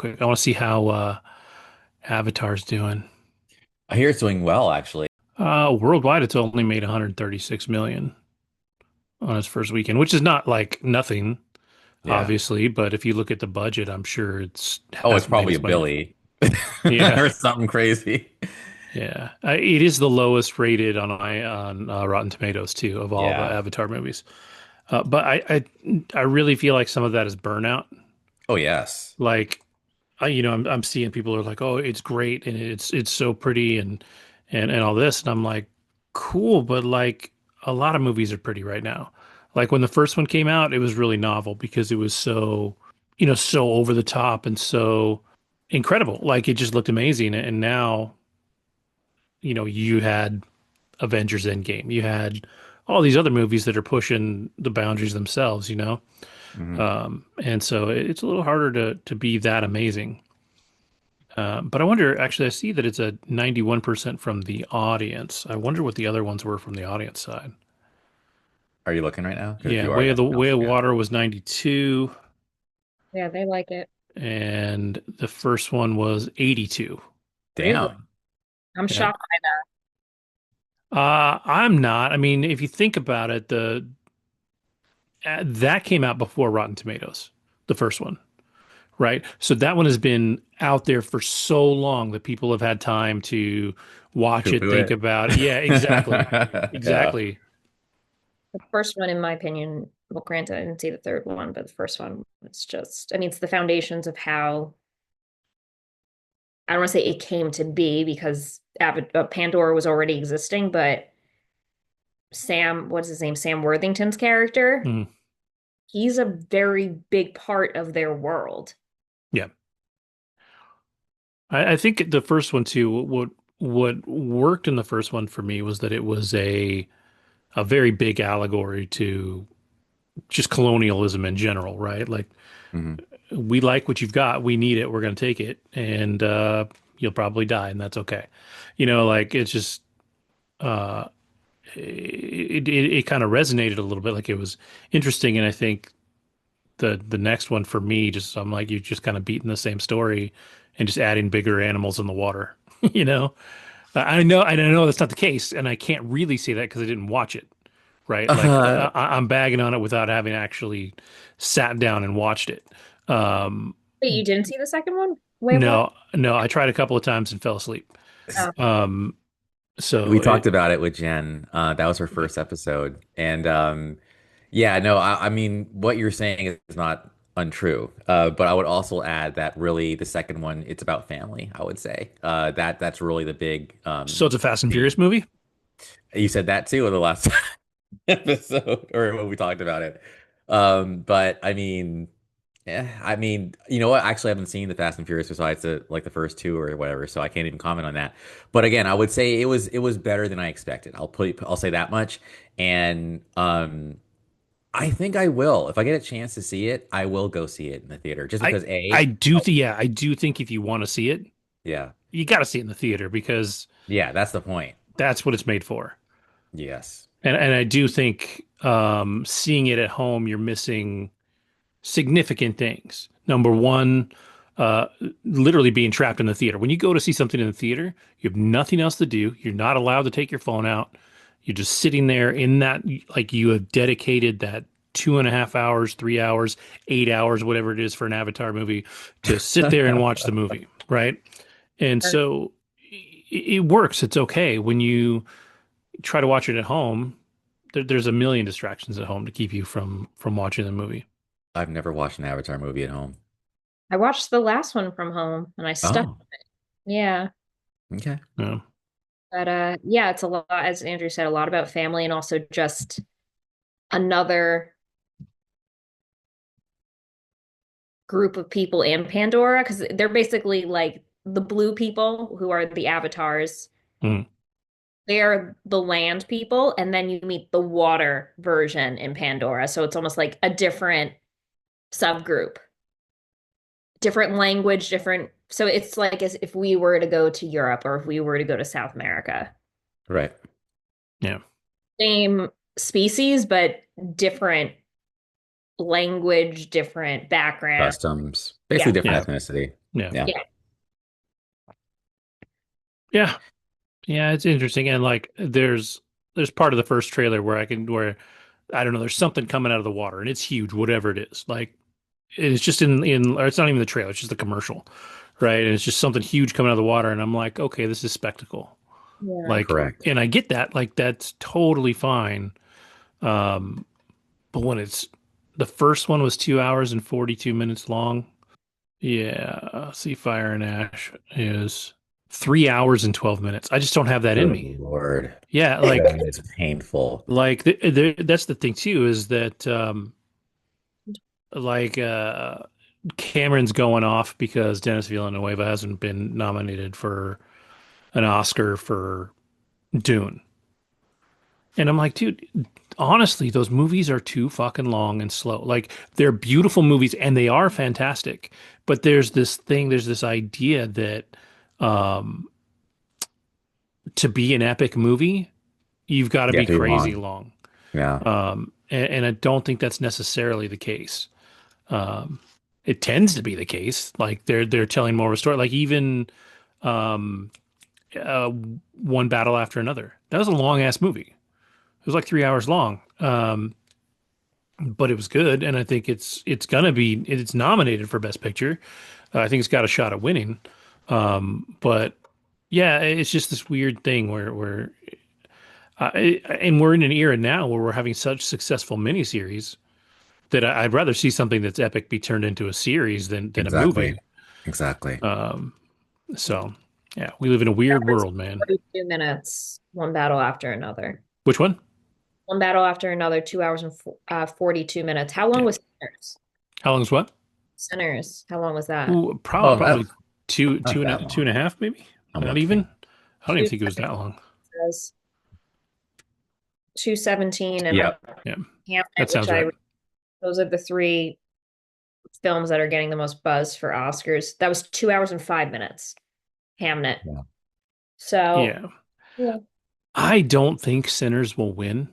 quick. I want to see how Avatar's doing. I hear it's doing well, actually. Worldwide, it's only made 136 million on its first weekend, which is not like nothing, Yeah. obviously. But if you look at the budget, I'm sure it's Oh, it's hasn't made probably a its money. Billy Yeah, or something crazy. yeah. It is the lowest rated on Rotten Tomatoes too of all the Yeah. Avatar movies. But I really feel like some of that is burnout. Oh, yes. Like I'm seeing people are like, oh, it's great and it's so pretty and all this, and I'm like, cool, but like a lot of movies are pretty right now. Like when the first one came out, it was really novel because it was so, so over the top and so incredible. Like it just looked amazing. And now, you had Avengers Endgame, you had all these other movies that are pushing the boundaries themselves. Hmm. And so it's a little harder to be that amazing. But I wonder, actually, I see that it's a 91% from the audience. I wonder what the other ones were from the audience side. Are you looking right now? Because if Yeah, you are, yeah, I'll Way of check it out. Water was 92, Yeah, they like it. and the first one was 82. Really? Damn. I'm Yeah. shocked by that. I'm not. I mean, if you think about it, the that came out before Rotten Tomatoes, the first one, right? So that one has been out there for so long that people have had time to watch it, Poo-poo think it. about it. Yeah, exactly. Yeah. Exactly. The first one, in my opinion, well, granted, I didn't see the third one, but the first one, it's just, I mean, it's the foundations of how, I don't want to say it came to be because Pandora was already existing, but what's his name? Sam Worthington's character, Mm, he's a very big part of their world. yeah. I think the first one too, what worked in the first one for me was that it was a very big allegory to just colonialism in general, right? Like Hmm. we like what you've got, we need it, we're going to take it, and you'll probably die, and that's okay. Like it's just uh, it kind of resonated a little bit, like it was interesting, and I think the next one for me, just I'm like you just kind of beating the same story and just adding bigger animals in the water, you know. I know that's not the case, and I can't really say that because I didn't watch it, right? Like I'm bagging on it without having actually sat down and watched it. Um, Wait, you didn't see the second one? Way of Water? no, no, I tried a couple of times and fell asleep. Oh. Um, so We talked about it with Jen. That was her first episode. And yeah, no, I mean, what you're saying is not untrue. But I would also add that really the second one, it's about family, I would say. That's really the big so it's a Fast and Furious theme. movie. You said that too in the last episode or when we talked about it. But I mean, yeah, I mean, you know what? Actually, I haven't seen the Fast and Furious besides the first two or whatever, so I can't even comment on that. But again, I would say it was better than I expected. I'll say that much. And I think I will. If I get a chance to see it, I will go see it in the theater just I because A, yeah, I do think if you want to see it, yeah. you got to see it in the theater because Yeah, that's the point. that's what it's made for. Yes. And I do think seeing it at home, you're missing significant things. Number one, uh, literally being trapped in the theater. When you go to see something in the theater, you have nothing else to do. You're not allowed to take your phone out. You're just sitting there in that, like you have dedicated that 2.5 hours, 3 hours, 8 hours, whatever it is for an Avatar movie to sit there and watch the movie, right? And so it works. It's okay. When you try to watch it at home, there's a million distractions at home to keep you from watching the movie. I've never watched an Avatar movie at home. I watched the last one from home and I stuck. Oh, Yeah. okay. Yeah. But yeah, it's a lot, as Andrew said, a lot about family and also just another group of people in Pandora because they're basically like the blue people who are the avatars. Mm. They are the land people, and then you meet the water version in Pandora. So it's almost like a different subgroup, different language, different. So it's like as if we were to go to Europe or if we were to go to South America. Right. Yeah. Same species, but different language, different background. Customs, Yeah. basically different Yeah. ethnicity. Yeah. Yeah. Yeah. Yeah. Yeah, it's interesting. And like there's part of the first trailer where I don't know, there's something coming out of the water and it's huge, whatever it is. Like it's just or it's not even the trailer, it's just the commercial, right? And it's just something huge coming out of the water, and I'm like, okay, this is spectacle. Yeah. Like, Correct. and I get that, like that's totally fine. Um, but when it's the first one was 2 hours and 42 minutes long. Yeah, Sea Fire and Ash is 3 hours and 12 minutes. I just don't have that in Good me. Lord. Yeah, That is painful. that's the thing too, is that like Cameron's going off because Dennis Villeneuve hasn't been nominated for an Oscar for Dune. And I'm like, dude, honestly, those movies are too fucking long and slow. Like they're beautiful movies and they are fantastic, but there's this idea that um to be an epic movie, you've got to You be have to be crazy long. long. Yeah. And I don't think that's necessarily the case. Um, it tends to be the case. Like they're telling more of a story. Like even um, uh, One Battle After Another. That was a long ass movie. It was like 3 hours long, but it was good. And I think it's nominated for Best Picture. I think it's got a shot at winning. But yeah, it's just this weird thing where and we're in an era now where we're having such successful miniseries that I'd rather see something that's epic be turned into a series than a Exactly. movie. Exactly. Um, so yeah, we live in a weird Hours, world, man. 42 minutes, one battle after another. Which one? One battle after another, 2 hours and 42 minutes. How long Yeah. was Sinners? How long is what? Sinners. How long was that? Ooh, Oh, probably not that two and long. a half, maybe. I'm Not even. looking. I don't even Two think it was that long. says 217 and Yep. Yeah, that Hamnet, which sounds right. those are the three films that are getting the most buzz for Oscars. That was 2 hours and 5 minutes. Hamnet. Yeah. So Yeah, yeah, I don't think Sinners will win.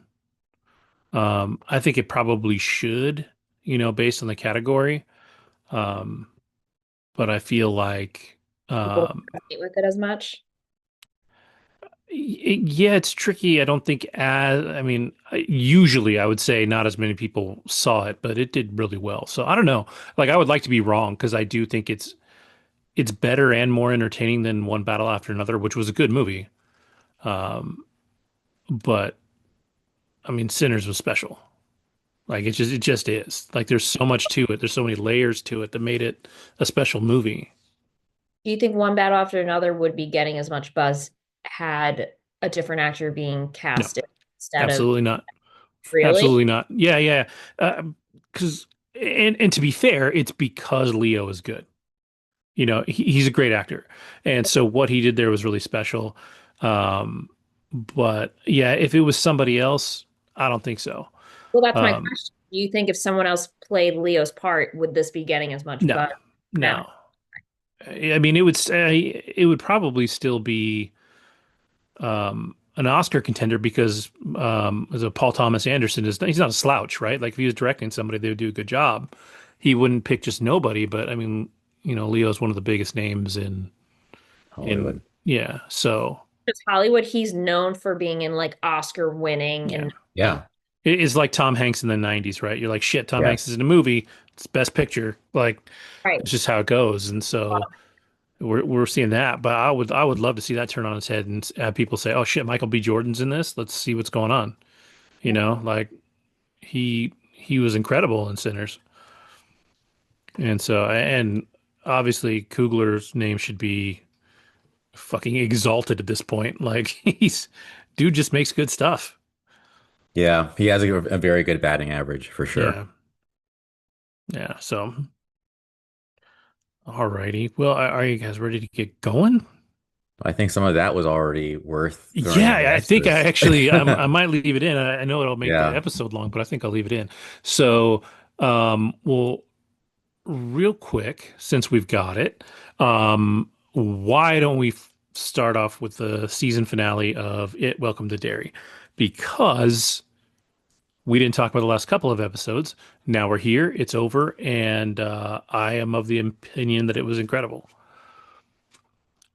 I think it probably should, based on the category. Um, but I feel like, people don't um, relate with it as much. yeah, it's tricky. I don't think I mean, usually I would say not as many people saw it, but it did really well. So I don't know. Like I would like to be wrong because I do think it's better and more entertaining than One Battle After Another, which was a good movie. Um, but I mean, Sinners was special. Like it just is. Like there's so much to it. There's so many layers to it that made it a special movie. Do you think One Battle After Another would be getting as much buzz had a different actor being No, casted instead of absolutely not. really? Absolutely not. Yeah, yeah. Because and to be fair, it's because Leo is good. He's a great actor, and so what he did there was really special. Um, but yeah, if it was somebody else, I don't think so. Well, that's my Um, question. Do you think if someone else played Leo's part, would this be getting as much no, buzz? No. no. I mean, it would probably still be an Oscar contender because as a Paul Thomas Anderson he's not a slouch, right? Like if he was directing somebody, they would do a good job. He wouldn't pick just nobody, but I mean, Leo's one of the biggest names in Hollywood. yeah. So Because Hollywood, he's known for being in like Oscar winning yeah, and Yeah. it's like Tom Hanks in the '90s, right? You're like, shit, Tom Hanks is Yes. in a movie, it's Best Picture, like right. it's just how it goes, and so. We're seeing that, but I would love to see that turn on its head and have people say, "Oh shit, Michael B. Jordan's in this. Let's see what's going on." Like he was incredible in Sinners, and obviously Coogler's name should be fucking exalted at this point. Like dude just makes good stuff. Yeah. He has a very good batting average for sure. Yeah, yeah. So alrighty. Well, are you guys ready to get going? I think some of that was already worth throwing in the Yeah, I think I extras. actually I might leave it in. I know it'll make the Yeah. episode long, but I think I'll leave it in. So, well, real quick, since we've got it, why don't we start off with the season finale of It Welcome to Derry? Because We didn't talk about the last couple of episodes. Now we're here. It's over, and I am of the opinion that it was incredible.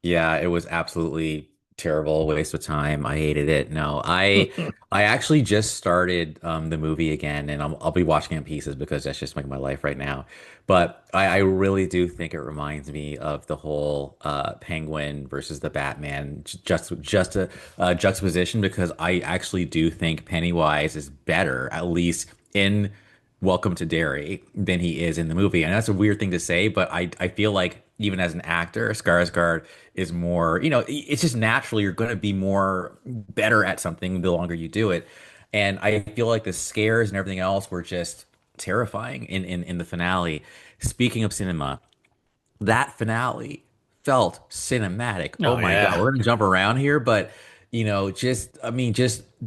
Yeah, it was absolutely terrible, waste of time. I hated it. No, I actually just started the movie again, and I'll be watching it in pieces because that's just like my life right now. But I really do think it reminds me of the whole Penguin versus the Batman just a juxtaposition because I actually do think Pennywise is better, at least in Welcome to Derry, than he is in the movie. And that's a weird thing to say, but I feel like even as an actor, Skarsgård is more, it's just naturally you're going to be more better at something the longer you do it. And I feel like the scares and everything else were just terrifying in the finale. Speaking of cinema, that finale felt cinematic. Oh Oh my God, yeah. we're gonna jump around here, but just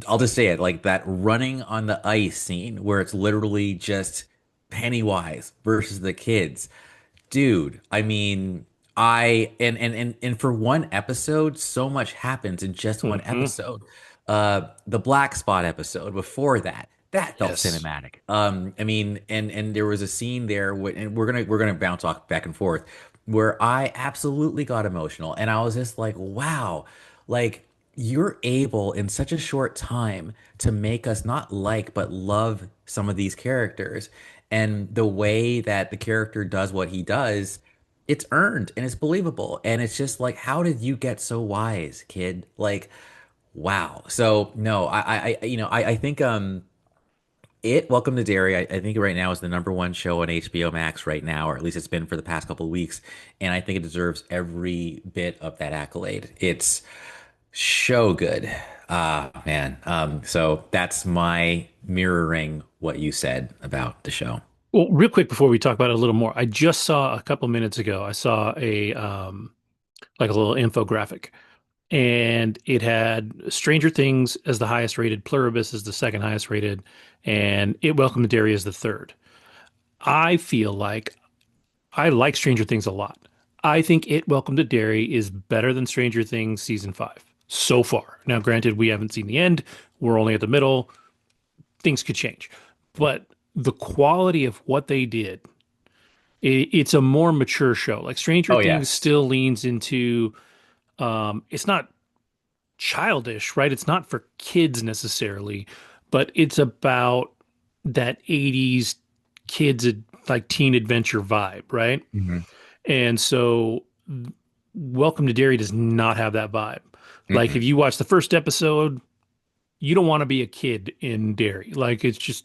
I'll just say it like that running on the ice scene where it's literally just Pennywise versus the kids. Dude, I mean, and for one episode, so much happens in just one Hmm. episode. The Black Spot episode before that, that felt Yes. cinematic. I mean, and there was a scene there, and we're gonna bounce off back and forth, where I absolutely got emotional, and I was just like, wow, like you're able in such a short time to make us not like but love some of these characters. And the way that the character does what he does, it's earned and it's believable. And it's just like, how did you get so wise, kid? Like, wow. So no, I think Welcome to Derry, I think right now is the number one show on HBO Max right now, or at least it's been for the past couple of weeks. And I think it deserves every bit of that accolade. It's so good. Ah, man. So that's my mirroring what you said about the show. Well, real quick before we talk about it a little more, I just saw a couple minutes ago, I saw a like a little infographic, and it had Stranger Things as the highest rated, Pluribus as the second highest rated, and It Welcome to Derry as the third. I feel like I like Stranger Things a lot. I think It Welcome to Derry is better than Stranger Things season five so far. Now, granted, we haven't seen the end. We're only at the middle. Things could change. But the quality of what they did, it's a more mature show. Like Stranger Oh, Things yes. still leans into it's not childish, right? It's not for kids necessarily, but it's about that 80s kids like teen adventure vibe, right? Hmm. And so Welcome to Derry does not have that vibe. Like if Mm-mm. you watch the first episode, you don't want to be a kid in Derry. Like it's just,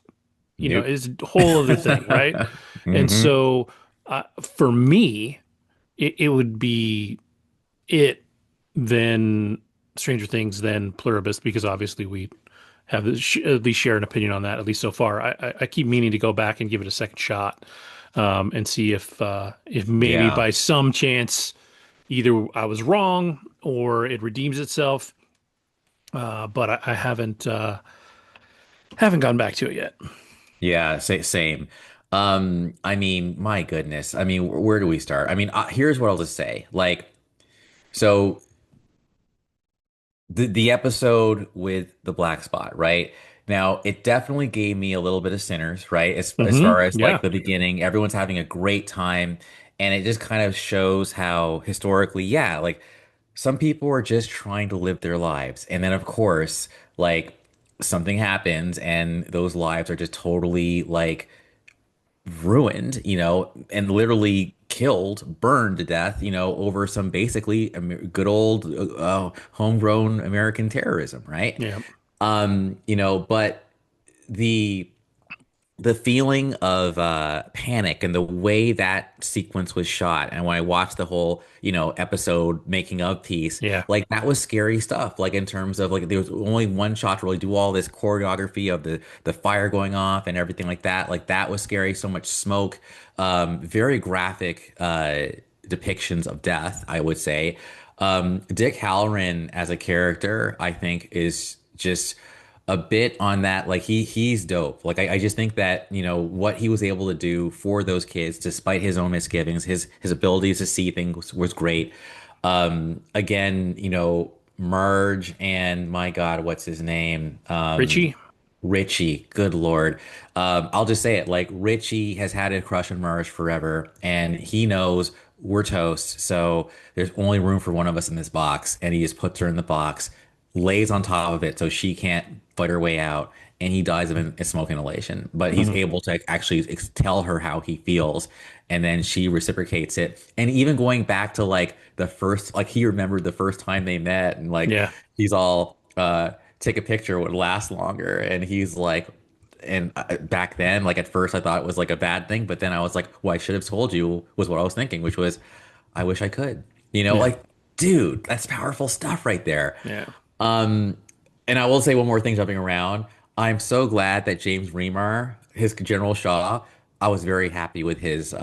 Nope. it's a whole other thing, right? And Hmm. so for me, it would be it, then Stranger Things, then Pluribus, because obviously we have at least share an opinion on that, at least so far. I keep meaning to go back and give it a second shot, and see if maybe Yeah. by some chance either I was wrong or it redeems itself. But I haven't gone back to it yet. Yeah. Same. I mean, my goodness. I mean, where do we start? I mean, here's what I'll just say. Like, so the episode with the black spot, right? Now, it definitely gave me a little bit of Sinners, right? As far as like Yeah. the beginning, everyone's having a great time, and it just kind of shows how historically, yeah, like some people are just trying to live their lives, and then of course, like something happens, and those lives are just totally like ruined, and literally killed, burned to death, over some basically good old homegrown American terrorism, right? Yeah. But the the feeling of panic and the way that sequence was shot, and when I watched the whole, episode making of piece, Yeah. like that was scary stuff. Like in terms of like there was only one shot to really do all this choreography of the fire going off and everything like that. Like that was scary. So much smoke, very graphic depictions of death, I would say. Dick Halloran as a character, I think, is just a bit on that. Like he's dope. Like I just think that, what he was able to do for those kids, despite his own misgivings, his abilities to see things was great. Again, Marge and my God, what's his name? Richie. Richie, good Lord. I'll just say it like Richie has had a crush on Marge forever, and he knows we're toast. So there's only room for one of us in this box, and he just puts her in the box, lays on top of it so she can't fight her way out, and he dies of a smoke inhalation. But he's Mhm. able to actually tell her how he feels, and then she reciprocates it. And even going back to like the first, like he remembered the first time they met, and like Yeah. he's all take a picture would last longer. And he's like, and back then, like at first I thought it was like a bad thing, but then I was like, well, I should have told you was what I was thinking, which was, I wish I could, Yeah. like, dude, that's powerful stuff right there. Yeah. Um, and I will say one more thing jumping around. I'm so glad that James Remar, his General Shaw, I was very happy with his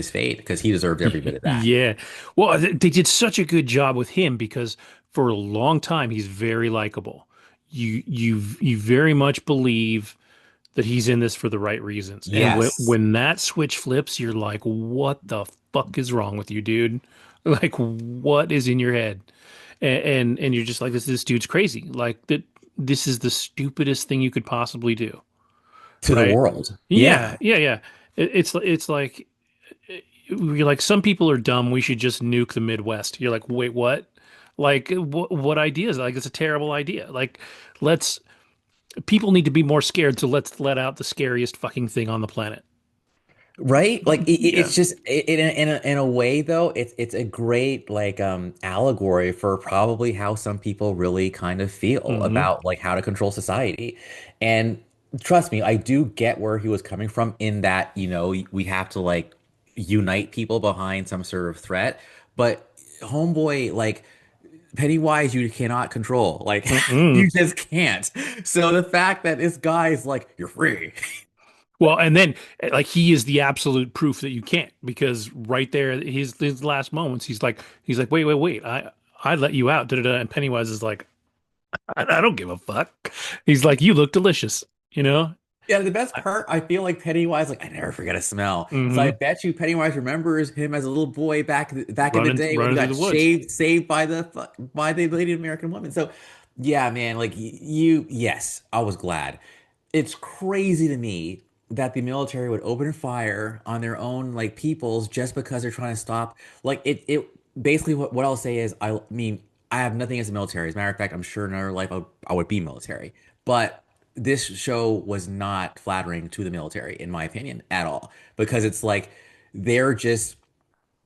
fate because he deserved every bit of that. Yeah. Well, they did such a good job with him because for a long time he's very likable. You very much believe that he's in this for the right reasons. And Yes. when that switch flips, you're like, what the fuck is wrong with you, dude? Like, what is in your head? And you're just like, this dude's crazy. Like that this is the stupidest thing you could possibly do, To the right? world. Yeah, Yeah. yeah, yeah. It's like you're like some people are dumb. We should just nuke the Midwest. You're like, wait, what? Like, what idea is that? Like, it's a terrible idea. Like, let's people need to be more scared, so let's let out the scariest fucking thing on the planet. Right? Like Yeah. it's just in a way though, it's a great like allegory for probably how some people really kind of feel Hmm. about like how to control society. And trust me, I do get where he was coming from in that, we have to like unite people behind some sort of threat. But homeboy, like Pennywise, you cannot control. Like Mm-mm. you just can't. So the fact that this guy is like, you're free. Well, and then like he is the absolute proof that you can't because right there, his last moments, he's like, wait, wait, wait, I let you out, da da da, and Pennywise is like, I don't give a fuck. He's like, you look delicious, you know? Yeah, the best part, I feel like Pennywise, like I never forget a smell. So I Mm-hmm. bet you Pennywise remembers him as a little boy back in the day when he Running through got the woods. saved by the Lady American woman. So yeah, man, like yes, I was glad. It's crazy to me that the military would open fire on their own like peoples just because they're trying to stop. Like it basically what I'll say is I mean I have nothing against the military. As a matter of fact, I'm sure in another life I would be military, but this show was not flattering to the military, in my opinion, at all. Because it's like they're just,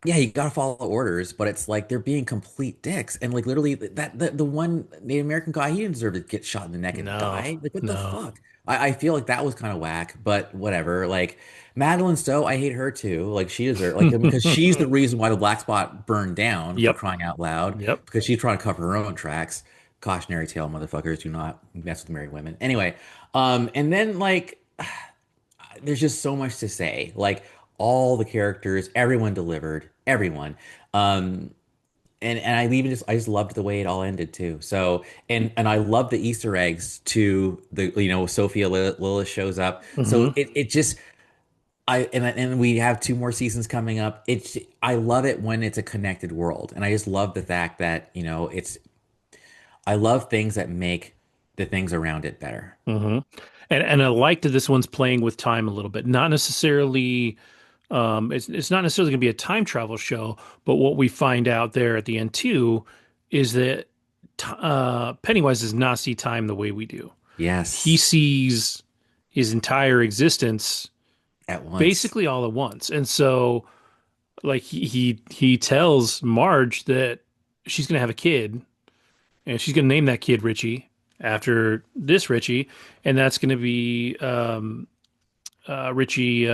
yeah, you gotta follow orders, but it's like they're being complete dicks. And like literally that the one Native American guy, he didn't deserve to get shot in the neck and No, die. Like what the no. fuck? I feel like that was kind of whack, but whatever. Like Madeline Stowe, I hate her too. Like she deserved like because she's the reason why the black spot burned down for Yep, crying out loud, yep. because she's trying to cover her own tracks. Cautionary tale, motherfuckers, do not mess with married women. Anyway, and then like there's just so much to say. Like all the characters, everyone delivered, everyone. Um, and I just loved the way it all ended too. So and I love the Easter eggs to the Sophia Lillis shows up. So Hmm. it just and we have two more seasons coming up. I love it when it's a connected world, and I just love the fact that I love things that make the things around it better. Hmm. And I like that this one's playing with time a little bit. Not necessarily, it's not necessarily going to be a time travel show, but what we find out there at the end too is that Pennywise does not see time the way we do. He Yes, sees his entire existence at once. basically all at once. And so like he tells Marge that she's gonna have a kid and she's gonna name that kid Richie after this Richie, and that's gonna be Richie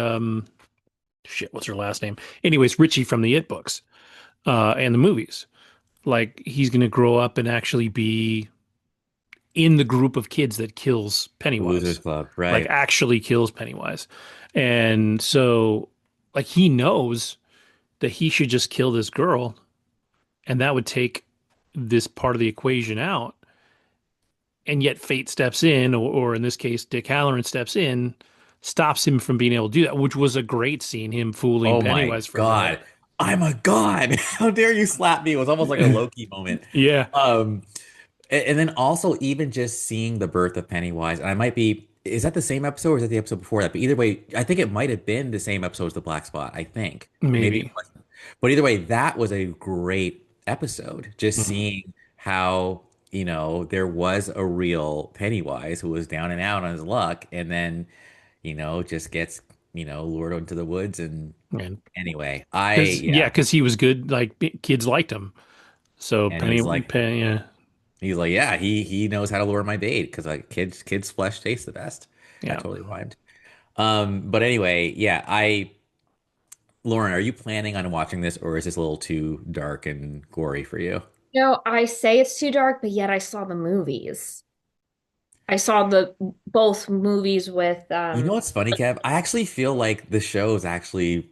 shit, what's her last name? Anyways, Richie from the It books and the movies. Like he's gonna grow up and actually be in the group of kids that kills The Losers Pennywise. Club, Like right? actually kills Pennywise. And so like he knows that he should just kill this girl and that would take this part of the equation out. And yet fate steps in, or in this case, Dick Halloran steps in, stops him from being able to do that, which was a great scene, him fooling Oh my Pennywise for a minute. God. I'm a god. How dare you slap me? It was almost like a Loki moment. Yeah. Um, and then also even just seeing the birth of Pennywise, and I might be is that the same episode or is that the episode before that? But either way, I think it might have been the same episode as the black spot. I think maybe it Maybe. wasn't. But either way, that was a great episode. Just Mhm. seeing how, there was a real Pennywise who was down and out on his luck and then, just gets, lured into the woods. And And anyway, yeah, yeah. because he was good. Like kids liked him. So And he's like, Yeah, yeah, he knows how to lure my bait because like kids flesh tastes the best. That yeah. totally rhymed. But anyway, yeah, Lauren, are you planning on watching this or is this a little too dark and gory for you? No, I say it's too dark, but yet I saw the movies. I saw the both movies with You know what's funny, Kev? I actually feel like the show is actually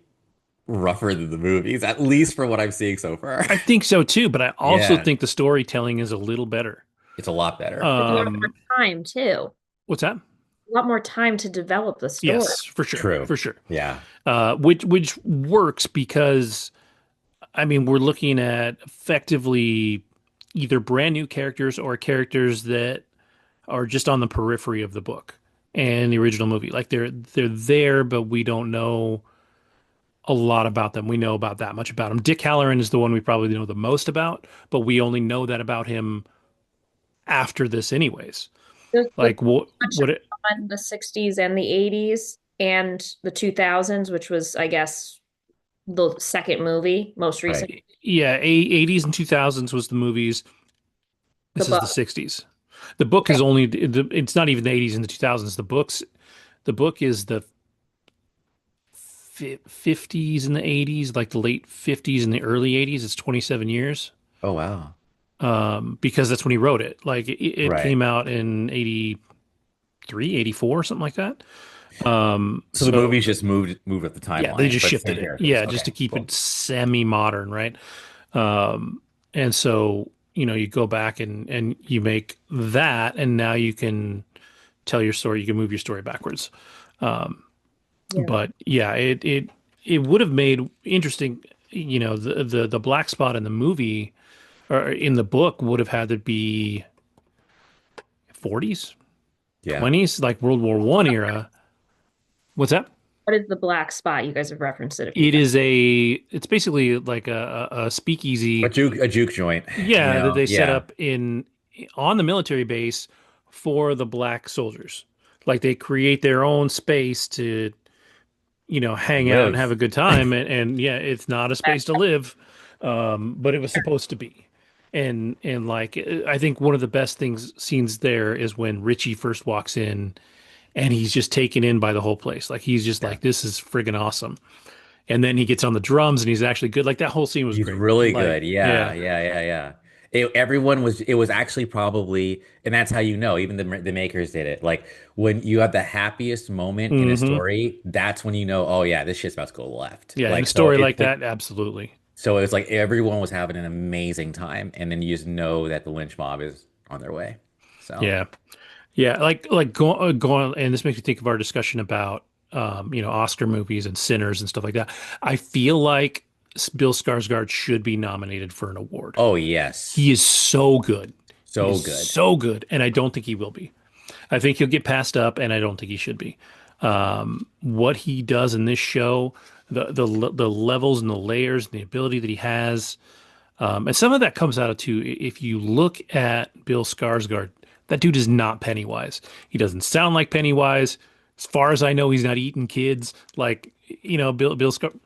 rougher than the movies, at least for what I'm seeing so far. I think so too, but I also Yeah, think the storytelling is a little better. it's a lot better. with a lot more Um, time too. what's that? A lot more time to develop the story. Yes, for sure, True. for sure. Yeah. Which works because I mean we're looking at effectively either brand new characters or characters that are just on the periphery of the book and the original movie. Like they're there, but we don't know a lot about them. We know about that much about him. Dick Halloran is the one we probably know the most about, but we only know that about him after this, anyways. The Like what? touch What? It, on the 60s and the 80s and the 2000s, which was, I guess, the second movie, most recent, right? Yeah, 80s and 2000s was the movies. the This is the book. 60s. The book Okay. is only. It's not even the 80s and the 2000s. The book is the 50s and the 80s, like the late 50s and the early 80s. It's 27 years. Oh wow. Because that's when he wrote it. Like it Right. came out in 83, 84, something like that. So the So movies just moved up the yeah, they timeline, just but shifted same it. characters. Yeah, just to Okay, keep cool. it semi-modern, right? And so, you go back and you make that, and now you can tell your story. You can move your story backwards. Um, Yeah. but yeah, it would have made interesting, the black spot in the movie or in the book would have had to be 40s, Yeah. 20s, like World War One era. What's that? What is the black spot? You guys have referenced it a few times. It's basically like a A speakeasy. juke joint, Yeah, that they set yeah. up on the military base for the black soldiers. Like they create their own space to, hang out and have Live. a good time. And yeah, it's not a space to live, but it was supposed to be. And like I think one of the best scenes there is when Richie first walks in and he's just taken in by the whole place. Like he's just Yeah. like, this is friggin' awesome. And then he gets on the drums and he's actually good. Like that whole scene was He's great. really Like, good. Yeah, yeah. yeah, yeah, yeah. It was actually probably, and that's how even the makers did it. Like when you have the happiest moment in a Hmm. story, that's when you know, oh yeah, this shit's about to go left. Yeah. In a Like so story it like like that, absolutely. so it's like everyone was having an amazing time, and then you just know that the lynch mob is on their way. So, Yeah. Yeah. Like going, and this makes me think of our discussion about, Oscar movies and Sinners and stuff like that. I feel like Bill Skarsgård should be nominated for an award. oh yes, He is so good. He so is good. so good. And I don't think he will be. I think he'll get passed up, and I don't think he should be. What he does in this show, the levels and the layers and the ability that he has, and some of that comes out of too. If you look at Bill Skarsgård, that dude is not Pennywise. He doesn't sound like Pennywise. As far as I know, he's not eating kids. Like Bill Skar.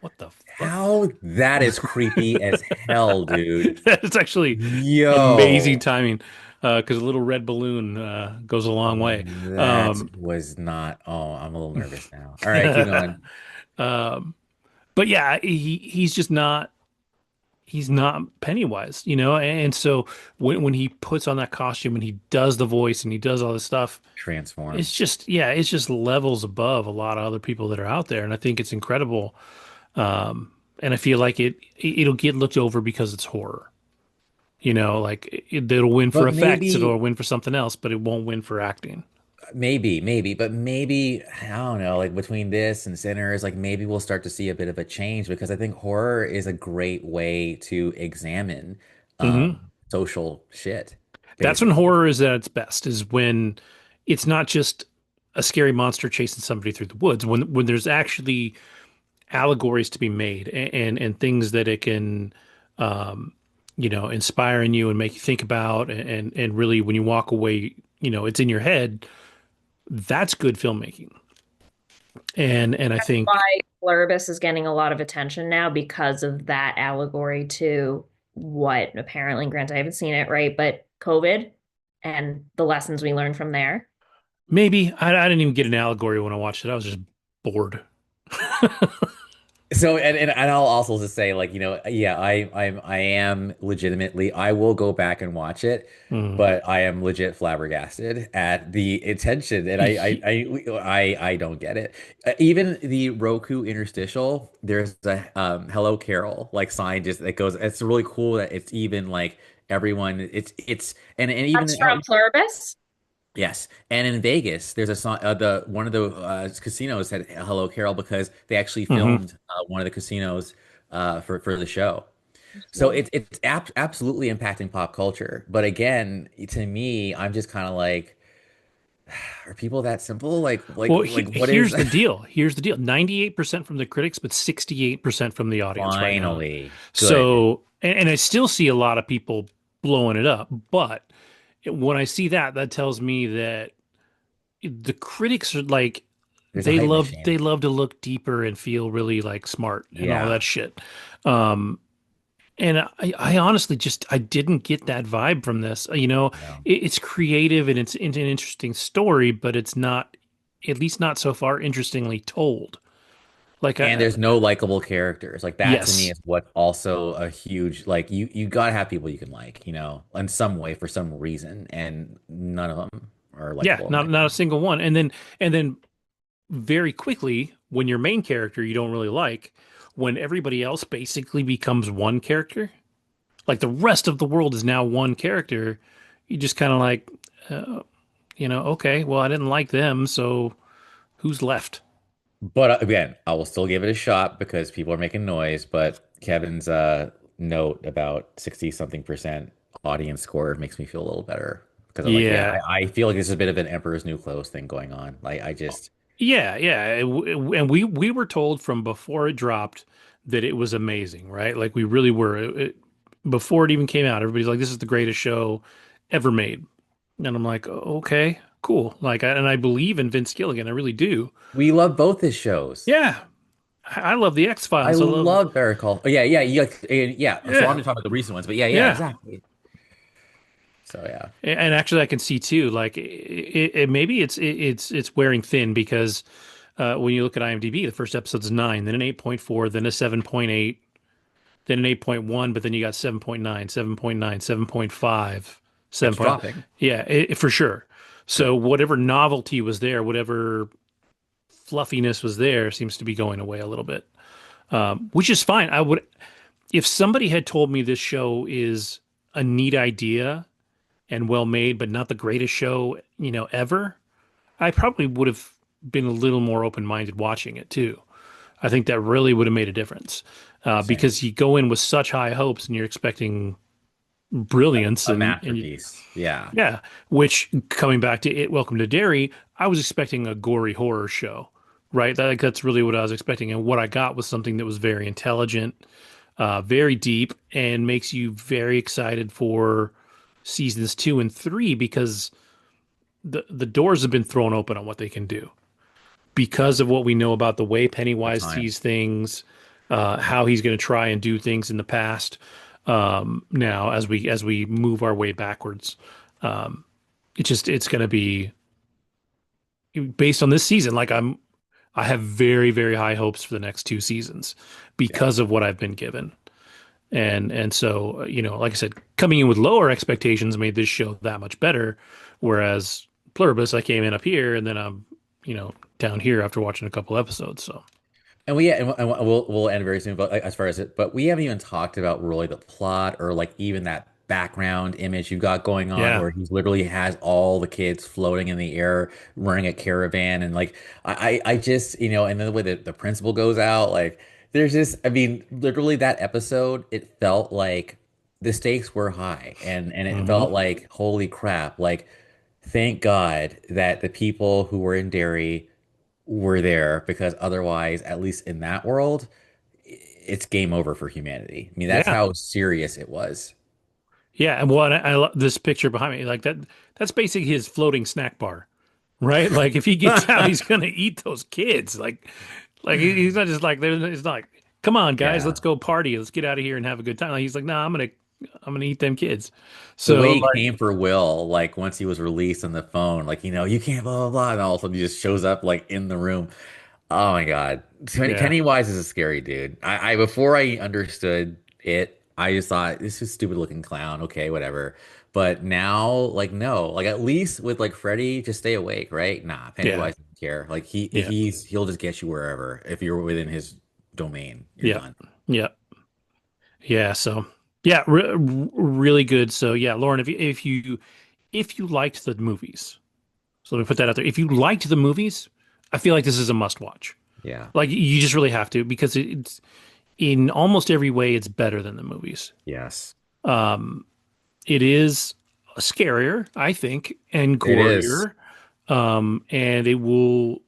What the fuck? How that is creepy as hell, dude. It's actually amazing Yo. timing because a little red balloon goes a long way. That Um, was not. Oh, I'm a little nervous now. All right, keep going. um, but yeah, he's not Pennywise, and so when he puts on that costume and he does the voice and he does all this stuff, it's Transforms. just yeah, it's just levels above a lot of other people that are out there, and I think it's incredible. And I feel like it'll get looked over because it's horror. Like it'll win for But effects, maybe, it'll win for something else, but it won't win for acting. but maybe, I don't know, like between this and Sinners, like maybe we'll start to see a bit of a change because I think horror is a great way to examine Hmm. social shit, That's when basically. horror is at its best, is when it's not just a scary monster chasing somebody through the woods. When there's actually allegories to be made and things that it can um, inspire in you and make you think about and really when you walk away, it's in your head. That's good filmmaking. And I think Why Pluribus is getting a lot of attention now because of that allegory to what apparently, granted, I haven't seen it, right? But COVID and the lessons we learned from there. maybe I didn't even get an allegory when I watched it. I was just bored. So and I'll also just say like yeah I am legitimately I will go back and watch it, Mm. but I am legit flabbergasted at the intention and I don't get it. Even the Roku interstitial, there's a Hello Carol like sign just that goes. It's really cool that it's even like everyone. It's and even That's from Pluribus. yes, and in Vegas, there's a song. The one of the casinos had "Hello Carol" because they actually Hmm. filmed one of the casinos for the show. So Interesting. it's absolutely impacting pop culture. But again, to me, I'm just kind of like, are people that simple? Well, What is? here's the deal. Here's the deal. 98% from the critics, but 68% from the audience right now. Finally, good. So, and I still see a lot of people blowing it up. But when I see that, that tells me that the critics are like, There's a hype machine. they love to look deeper and feel really like smart and all Yeah, that shit. Um, and I honestly just I didn't get that vibe from this. no. It's creative and it's an interesting story, but it's not, at least not so far, interestingly told. Like And there's no likable characters. Like that to me yes, is what also a huge like you gotta have people you can like, in some way for some reason, and none of them are yeah, likable in my not a opinion. single one. And then very quickly, when your main character you don't really like, when everybody else basically becomes one character, like the rest of the world is now one character, you just kind of like, uh, okay, well, I didn't like them, so who's left? But again, I will still give it a shot because people are making noise. But Kevin's note about 60 something percent audience score makes me feel a little better because I'm like, yeah, Yeah, I feel like there's a bit of an Emperor's New Clothes thing going on. Like I just yeah. And we were told from before it dropped that it was amazing, right? Like we really were. Before it even came out, everybody's like, "This is the greatest show ever made," and I'm like, "Okay, cool." Like, and I believe in Vince Gilligan, I really do. we love both his shows. Yeah, I love the X I Files. I love, love Better Call. Oh, yeah, yeah, yeah. So I'm yeah, talking about the recent ones, but yeah, yeah, yeah. exactly. So yeah, And actually, I can see too. Like, maybe it's wearing thin because when you look at IMDb, the first episode's 9, then an 8.4, then a 7.8, then an 8.1, but then you got 7.9, 7.9, 7.5, it's 7. dropping. Yeah, for sure. So Good. whatever novelty was there, whatever fluffiness was there, seems to be going away a little bit, which is fine. If somebody had told me this show is a neat idea and well made, but not the greatest show, ever, I probably would have been a little more open-minded watching it too. I think that really would have made a difference Same. because you go in with such high hopes and you're expecting brilliance A and masterpiece. Yeah. yeah, which coming back to it, Welcome to Derry, I was expecting a gory horror show, right? That's really what I was expecting, and what I got was something that was very intelligent, very deep, and makes you very excited for seasons 2 and 3 because the doors have been thrown open on what they can do Yeah. because of what we know about the way Big Pennywise time. sees things, how he's going to try and do things in the past. Now, as we move our way backwards, it's going to be based on this season. Like I have very very high hopes for the next 2 seasons Yeah. because of what I've been given. And so, like I said, coming in with lower expectations made this show that much better. Whereas Pluribus, I came in up here and then I'm, down here after watching a couple episodes. So And we'll end very soon. But like, as far as it, but we haven't even talked about really the plot or like even that background image you've got going on, yeah. where he's literally has all the kids floating in the air, running a caravan, and like I just and then the way that the principal goes out, like there's just I mean, literally that episode, it felt like the stakes were high, and it Hmm. felt like holy crap, like. thank God that the people who were in Derry were there because otherwise, at least in that world, it's game over for humanity. I mean, that's Yeah. how serious it was. Yeah, and what I love this picture behind me, like that that's basically his floating snack bar, right? Like if he gets out, he's gonna eat those kids. He's not just like it's not like, come on, guys, Yeah. let's go party, let's get out of here and have a good time. Like he's like, nah, I'm gonna eat them kids. The So way he like, came for Will, like once he was released on the phone, like, you can't blah blah blah, and all of a sudden he just shows up like in the room. Oh my God. yeah, Pennywise is a scary dude. I before I understood it, I just thought this is stupid looking clown. Okay, whatever. But now, like, no, like at least with like Freddy, just stay awake, right? Nah, yeah, Pennywise doesn't care. Like yeah, he'll just get you wherever. If you're within his domain, you're yeah, done. yeah, yeah. So yeah, really good. So yeah, Lauren, if you liked the movies, so let me put that out there. If you liked the movies, I feel like this is a must watch. Yeah. Like you just really have to because it's in almost every way it's better than the movies. Yes. Um, it is scarier, I think, and It is. gorier. And it will,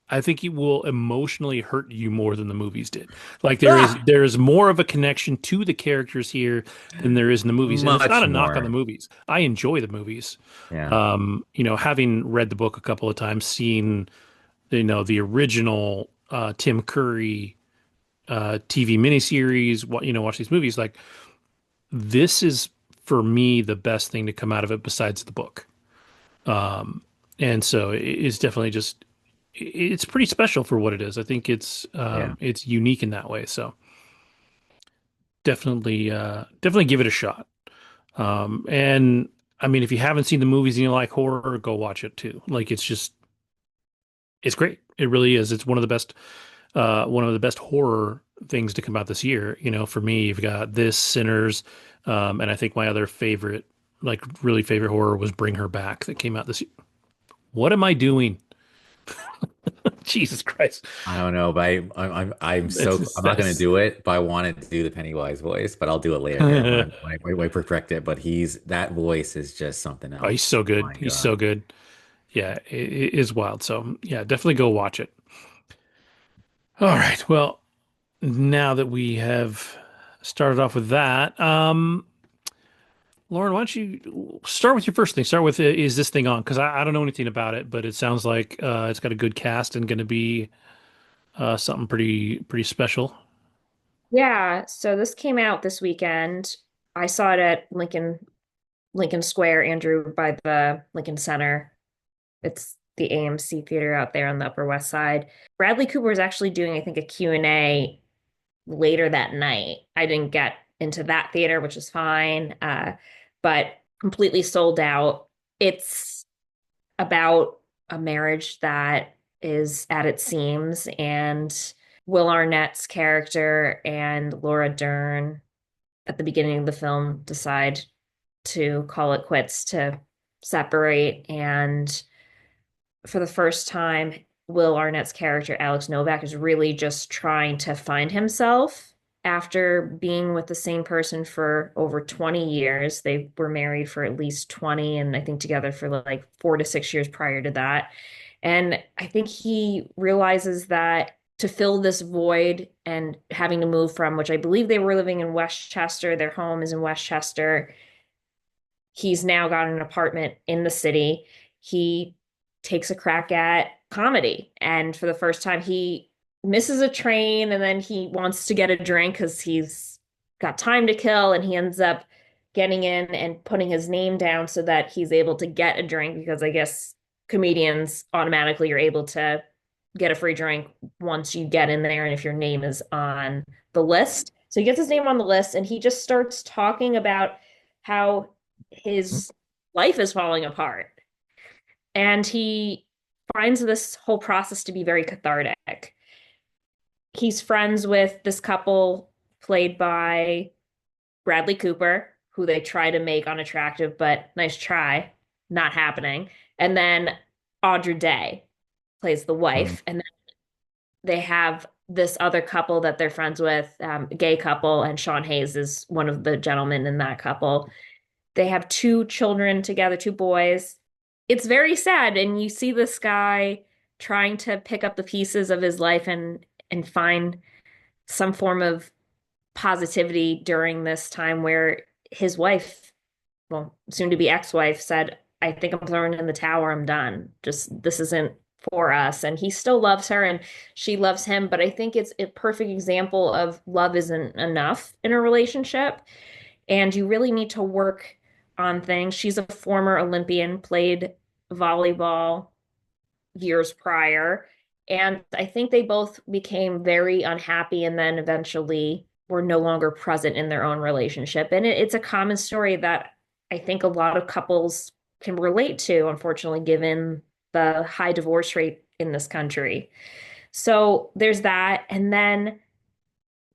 I think it will emotionally hurt you more than the movies did. Like Ah! there is more of a connection to the characters here than there is in the movies. And it's not Much a knock on the more. movies. I enjoy the movies. Yeah. Having read the book a couple of times, seen, the original Tim Curry TV miniseries, watch these movies. Like this is for me the best thing to come out of it besides the book. Um, and so it's definitely it's pretty special for what it is. I think Yeah. it's unique in that way. So definitely give it a shot. And I mean, if you haven't seen the movies and you like horror, go watch it too. Like it's great. It really is. It's one of the best horror things to come out this year. For me, you've got this, Sinners, and I think my other favorite, like really favorite horror was Bring Her Back that came out this year. What am I doing? Jesus Christ. I don't know, but I'm not gonna That's do it, but I wanted to do the Pennywise voice, but I'll do it later here when I perfect it. But that voice is just something oh, he's else. so good. My He's so God. good. Yeah, it is wild. So yeah, definitely go watch it. All right. Well, now that we have started off with that, Lauren, why don't you start with your first thing? Start with is this thing on? Because I don't know anything about it, but it sounds like it's got a good cast and going to be something pretty special. Yeah, so this came out this weekend. I saw it at Lincoln Square, Andrew, by the Lincoln Center. It's the AMC theater out there on the Upper West Side. Bradley Cooper is actually doing, I think, a Q&A later that night. I didn't get into that theater, which is fine, but completely sold out. It's about a marriage that is at its seams, and Will Arnett's character and Laura Dern at the beginning of the film decide to call it quits, to separate. And for the first time, Will Arnett's character, Alex Novak, is really just trying to find himself after being with the same person for over 20 years. They were married for at least 20, and I think together for like 4 to 6 years prior to that. And I think he realizes that to fill this void and having to move from, which I believe they were living in Westchester, their home is in Westchester. He's now got an apartment in the city. He takes a crack at comedy. And for the first time, he misses a train and then he wants to get a drink because he's got time to kill. And he ends up getting in and putting his name down so that he's able to get a drink because I guess comedians automatically are able to get a free drink once you get in there and if your name is on the list. So he gets his name on the list and he just starts talking about how his life is falling apart. And he finds this whole process to be very cathartic. He's friends with this couple played by Bradley Cooper, who they try to make unattractive, but nice try, not happening. And then Audra Day plays the Mm. wife. And then they have this other couple that they're friends with, a gay couple, and Sean Hayes is one of the gentlemen in that couple. They have two children together, two boys. it's very sad. And you see this guy trying to pick up the pieces of his life and find some form of positivity during this time where his wife, well, soon to be ex-wife, said, I think I'm throwing in the towel, I'm done. Just this isn't for us. And he still loves her and she loves him. But I think it's a perfect example of love isn't enough in a relationship. And you really need to work on things. She's a former Olympian, played volleyball years prior. And I think they both became very unhappy and then eventually were no longer present in their own relationship. And it's a common story that I think a lot of couples can relate to, unfortunately, given the high divorce rate in this country. So there's that. And then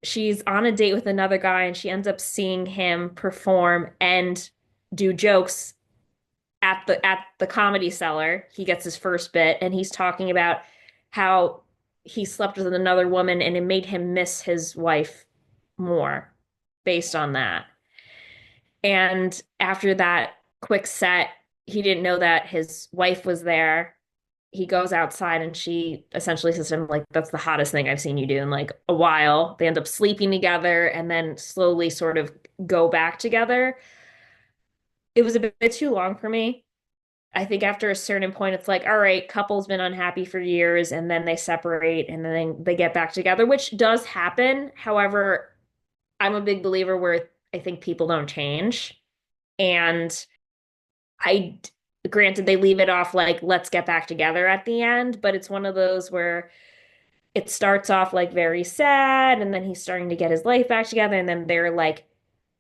she's on a date with another guy and she ends up seeing him perform and do jokes at the Comedy Cellar. He gets his first bit and he's talking about how he slept with another woman and it made him miss his wife more based on that. And after that quick set, he didn't know that his wife was there. He goes outside and she essentially says to him, like, that's the hottest thing I've seen you do in like a while. They end up sleeping together and then slowly sort of go back together. It was a bit too long for me. I think after a certain point, it's like, all right, couple's been unhappy for years and then they separate and then they get back together, which does happen. However, I'm a big believer where I think people don't change. And I, granted, they leave it off like, let's get back together at the end, but it's one of those where it starts off like very sad and then he's starting to get his life back together. And then they're like,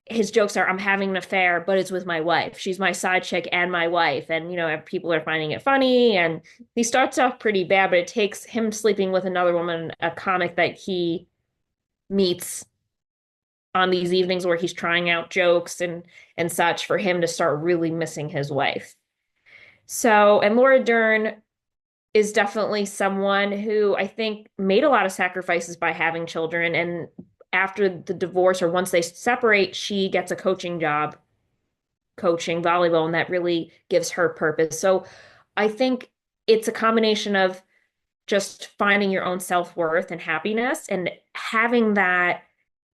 his jokes are, I'm having an affair, but it's with my wife. She's my side chick and my wife. And, people are finding it funny. And he starts off pretty bad, but it takes him sleeping with another woman, a comic that he meets on these evenings where he's trying out jokes and such for him to start really missing his wife. So, and Laura Dern is definitely someone who I think made a lot of sacrifices by having children. And after the divorce or once they separate, she gets a coaching job, coaching volleyball, and that really gives her purpose. So I think it's a combination of just finding your own self-worth and happiness and having that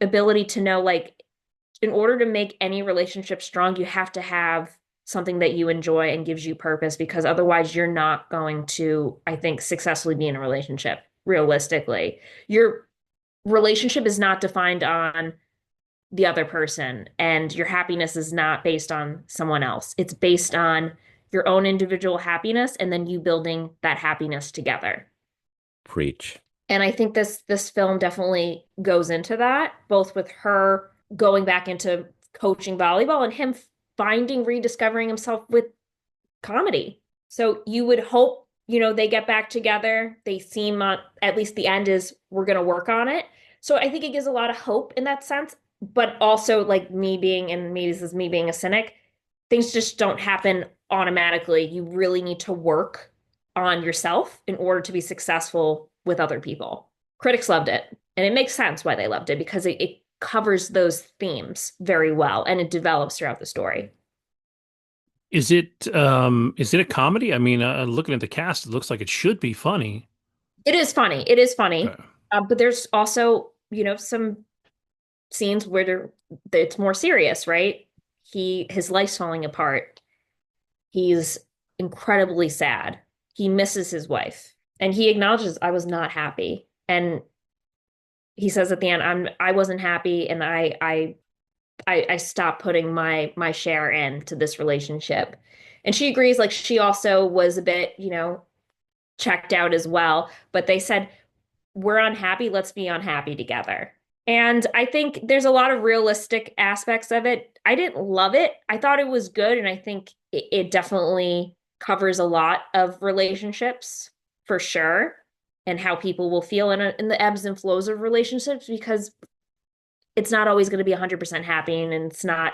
ability to know, like, in order to make any relationship strong, you have to have something that you enjoy and gives you purpose, because otherwise you're not going to, I think, successfully be in a relationship realistically. Your relationship is not defined on the other person, and your happiness is not based on someone else. It's based on your own individual happiness and then you building that happiness together. Preach. And I think this film definitely goes into that, both with her going back into coaching volleyball and him finding, rediscovering himself with comedy. So you would hope, they get back together. They seem at least the end is we're going to work on it. So I think it gives a lot of hope in that sense. But also, like, me being, and maybe this is me being a cynic, things just don't happen automatically. You really need to work on yourself in order to be successful with other people. Critics loved it, and it makes sense why they loved it because it covers those themes very well and it develops throughout the story. Is it a comedy? I mean, looking at the cast, it looks like it should be funny. It is funny. It is funny. Okay. But there's also, some scenes where it's more serious, right? His life's falling apart. He's incredibly sad. He misses his wife, and he acknowledges, I was not happy. And he says at the end, I wasn't happy, and I stopped putting my share into this relationship. And she agrees, like, she also was a bit, checked out as well. But they said, we're unhappy, let's be unhappy together. And I think there's a lot of realistic aspects of it. I didn't love it. I thought it was good, and I think it definitely covers a lot of relationships for sure, and how people will feel in the ebbs and flows of relationships, because it's not always going to be 100% happy, and it's not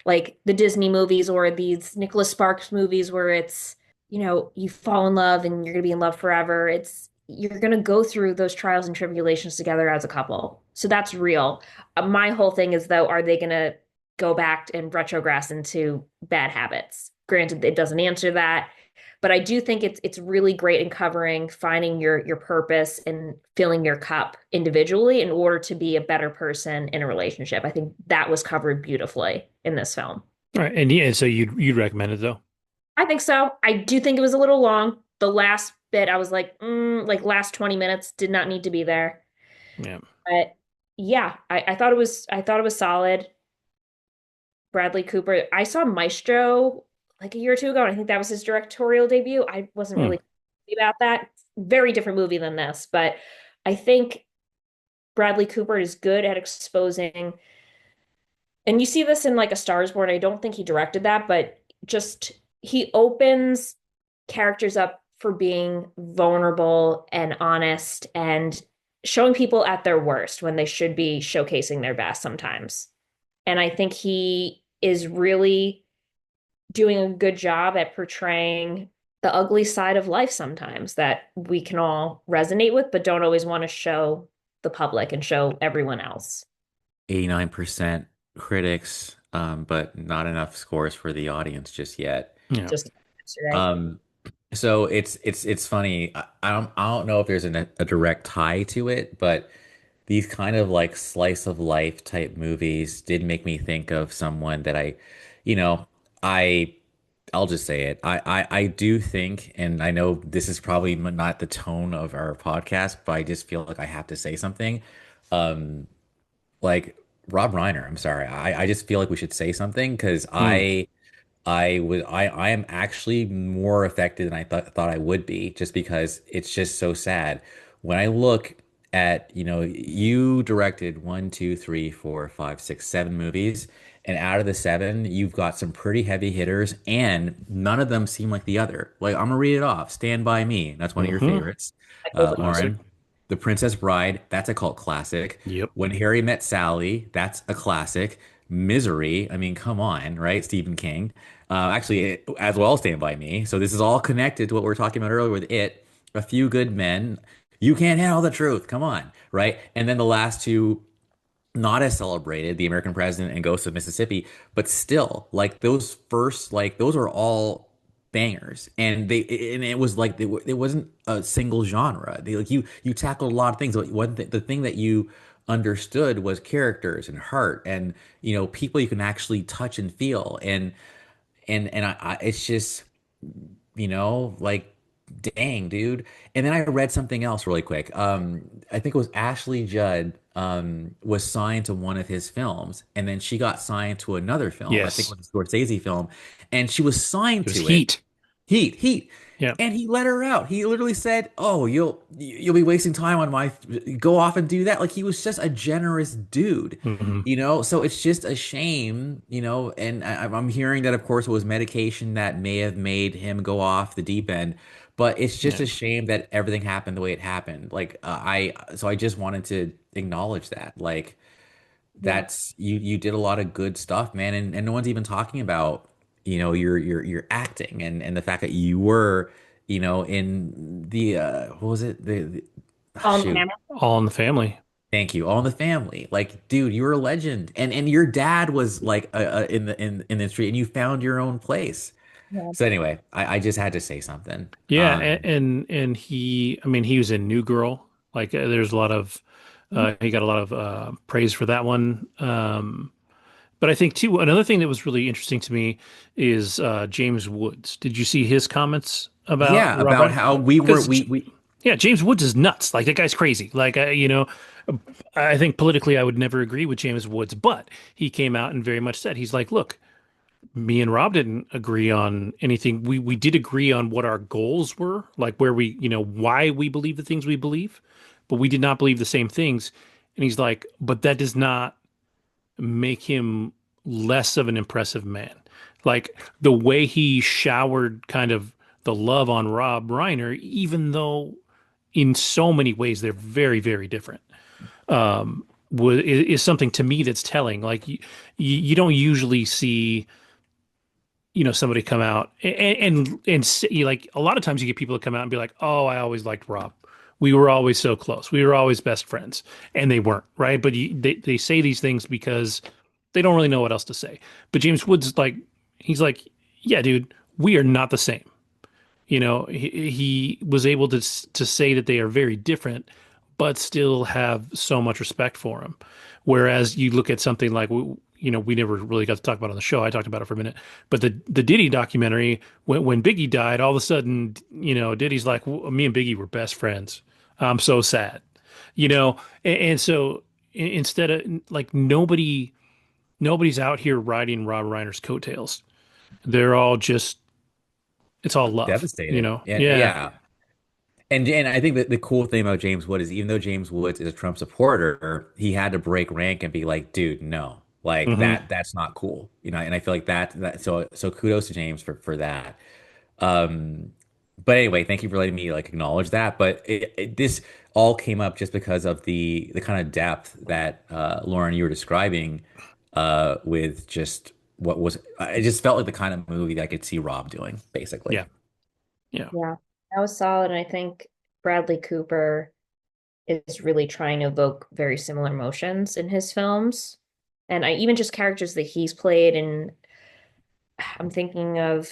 like the Disney movies or these Nicholas Sparks movies where it's, you fall in love and you're going to be in love forever. You're going to go through those trials and tribulations together as a couple. So that's real. My whole thing is, though, are they going to go back and retrogress into bad habits? Granted, it doesn't answer that, but I do think it's really great in covering finding your purpose and filling your cup individually in order to be a better person in a relationship. I think that was covered beautifully in this film. All right, and yeah, so you'd recommend it though? I think so. I do think it was a little long. The last bit, I was like last 20 minutes did not need to be there. Yeah. But yeah, I thought it was solid. Bradley Cooper. I saw Maestro like a year or two ago, and I think that was his directorial debut. I wasn't Hmm. really crazy about that. Very different movie than this, but I think Bradley Cooper is good at exposing, and you see this in like A Star is Born. I don't think he directed that, but just he opens characters up for being vulnerable and honest and showing people at their worst when they should be showcasing their best sometimes. And I think he is really doing a good job at portraying the ugly side of life sometimes that we can all resonate with, but don't always want to show the public and show everyone else. 89% critics, but not enough scores for the audience just yet. Yeah. Just yesterday. Um, so it's funny. I don't know if there's a direct tie to it, but these kind of like slice of life type movies did make me think of someone that you know, I I'll just say it. I do think, and I know this is probably not the tone of our podcast, but I just feel like I have to say something. Um, like Rob Reiner, I'm sorry. I just feel like we should say something because Hmm. I am actually more affected than I thought I would be, just because it's just so sad. When I look at, you directed one, two, three, four, five, six, seven movies, and out of the seven, you've got some pretty heavy hitters, and none of them seem like the other. Like, I'm gonna read it off. Stand by Me, that's one of your Hmm. favorites. Classic. Lauren, The Princess Bride, that's a cult classic. Yep. When Harry Met Sally, that's a classic. Misery, I mean, come on, right? Stephen King. As well, Stand By Me. So this is all connected to what we were talking about earlier with it. A Few Good Men. You Can't Handle the Truth. Come on, right? And then the last two, not as celebrated, The American President and Ghost of Mississippi, but still, like those first, like those are all bangers, and it was like it wasn't a single genre. You tackled a lot of things, but the thing that you understood was characters and heart, and people you can actually touch and feel, and it's just like, dang, dude. And then I read something else really quick. I think it was Ashley Judd was signed to one of his films, and then she got signed to another film. I think Yes. it was a Scorsese film, and she was signed It was to it. Heat. Heat. Yeah. And he let her out. He literally said, "Oh, you'll be wasting time on my go off and do that." Like, he was just a generous dude, Hmm. So it's just a shame, and I'm hearing that, of course, it was medication that may have made him go off the deep end, but it's just Yeah. a shame that everything happened the way it happened. Like, I just wanted to acknowledge that. Like, Yeah. that's you did a lot of good stuff, man, and no one's even talking about your acting and the fact that you were in the what was it On shoot, camera. All in the Family. thank you, All in the Family. Like, dude, you're a legend, and your dad was like in the industry, and you found your own place. Yeah. So anyway, I just had to say something. Yeah, and he, I mean, he was in New Girl. Like, there's a lot of, he got a lot of praise for that one. But I think too, another thing that was really interesting to me is James Woods. Did you see his comments about Yeah, Rob about Reiner? how we were Because we yeah, James Woods is nuts. Like, that guy's crazy. Like, I think politically I would never agree with James Woods, but he came out and very much said, he's like, look, me and Rob didn't agree on anything. We did agree on what our goals were, like where we, why we believe the things we believe, but we did not believe the same things. And he's like, but that does not make him less of an impressive man. Like, the way he showered kind of the love on Rob Reiner, even though in so many ways they're very, very different, is something to me that's telling. Like, you don't usually see somebody come out and say, like, a lot of times you get people that come out and be like, "Oh, I always liked Rob. We were always so close. We were always best friends," and they weren't, right? But they say these things because they don't really know what else to say. But James Woods, like, he's like, "Yeah, dude, we are not the same. He was able to say that they are very different, but still have so much respect for him. Whereas you look at something like, we never really got to talk about it on the show. I talked about it for a minute, but the Diddy documentary, when Biggie died, all of a sudden, Diddy's like, Me and Biggie were best friends. I'm so sad, and so instead of like nobody's out here riding Rob Reiner's coattails. They're all just it's all love, Devastated. Yeah, Yeah. yeah. And I think that the cool thing about James Woods is even though James Woods is a Trump supporter, he had to break rank and be like, dude, no. Like Hmm. that's not cool. And I feel like that so kudos to James for that. Um but anyway, thank you for letting me like acknowledge that. But this all came up just because of the kind of depth that Lauren you were describing with just what was it just felt like the kind of movie that I could see Rob doing, basically. Yeah. Yeah. Yeah, that was solid. And I think Bradley Cooper is really trying to evoke very similar emotions in his films. And I even just characters that he's played, and I'm thinking of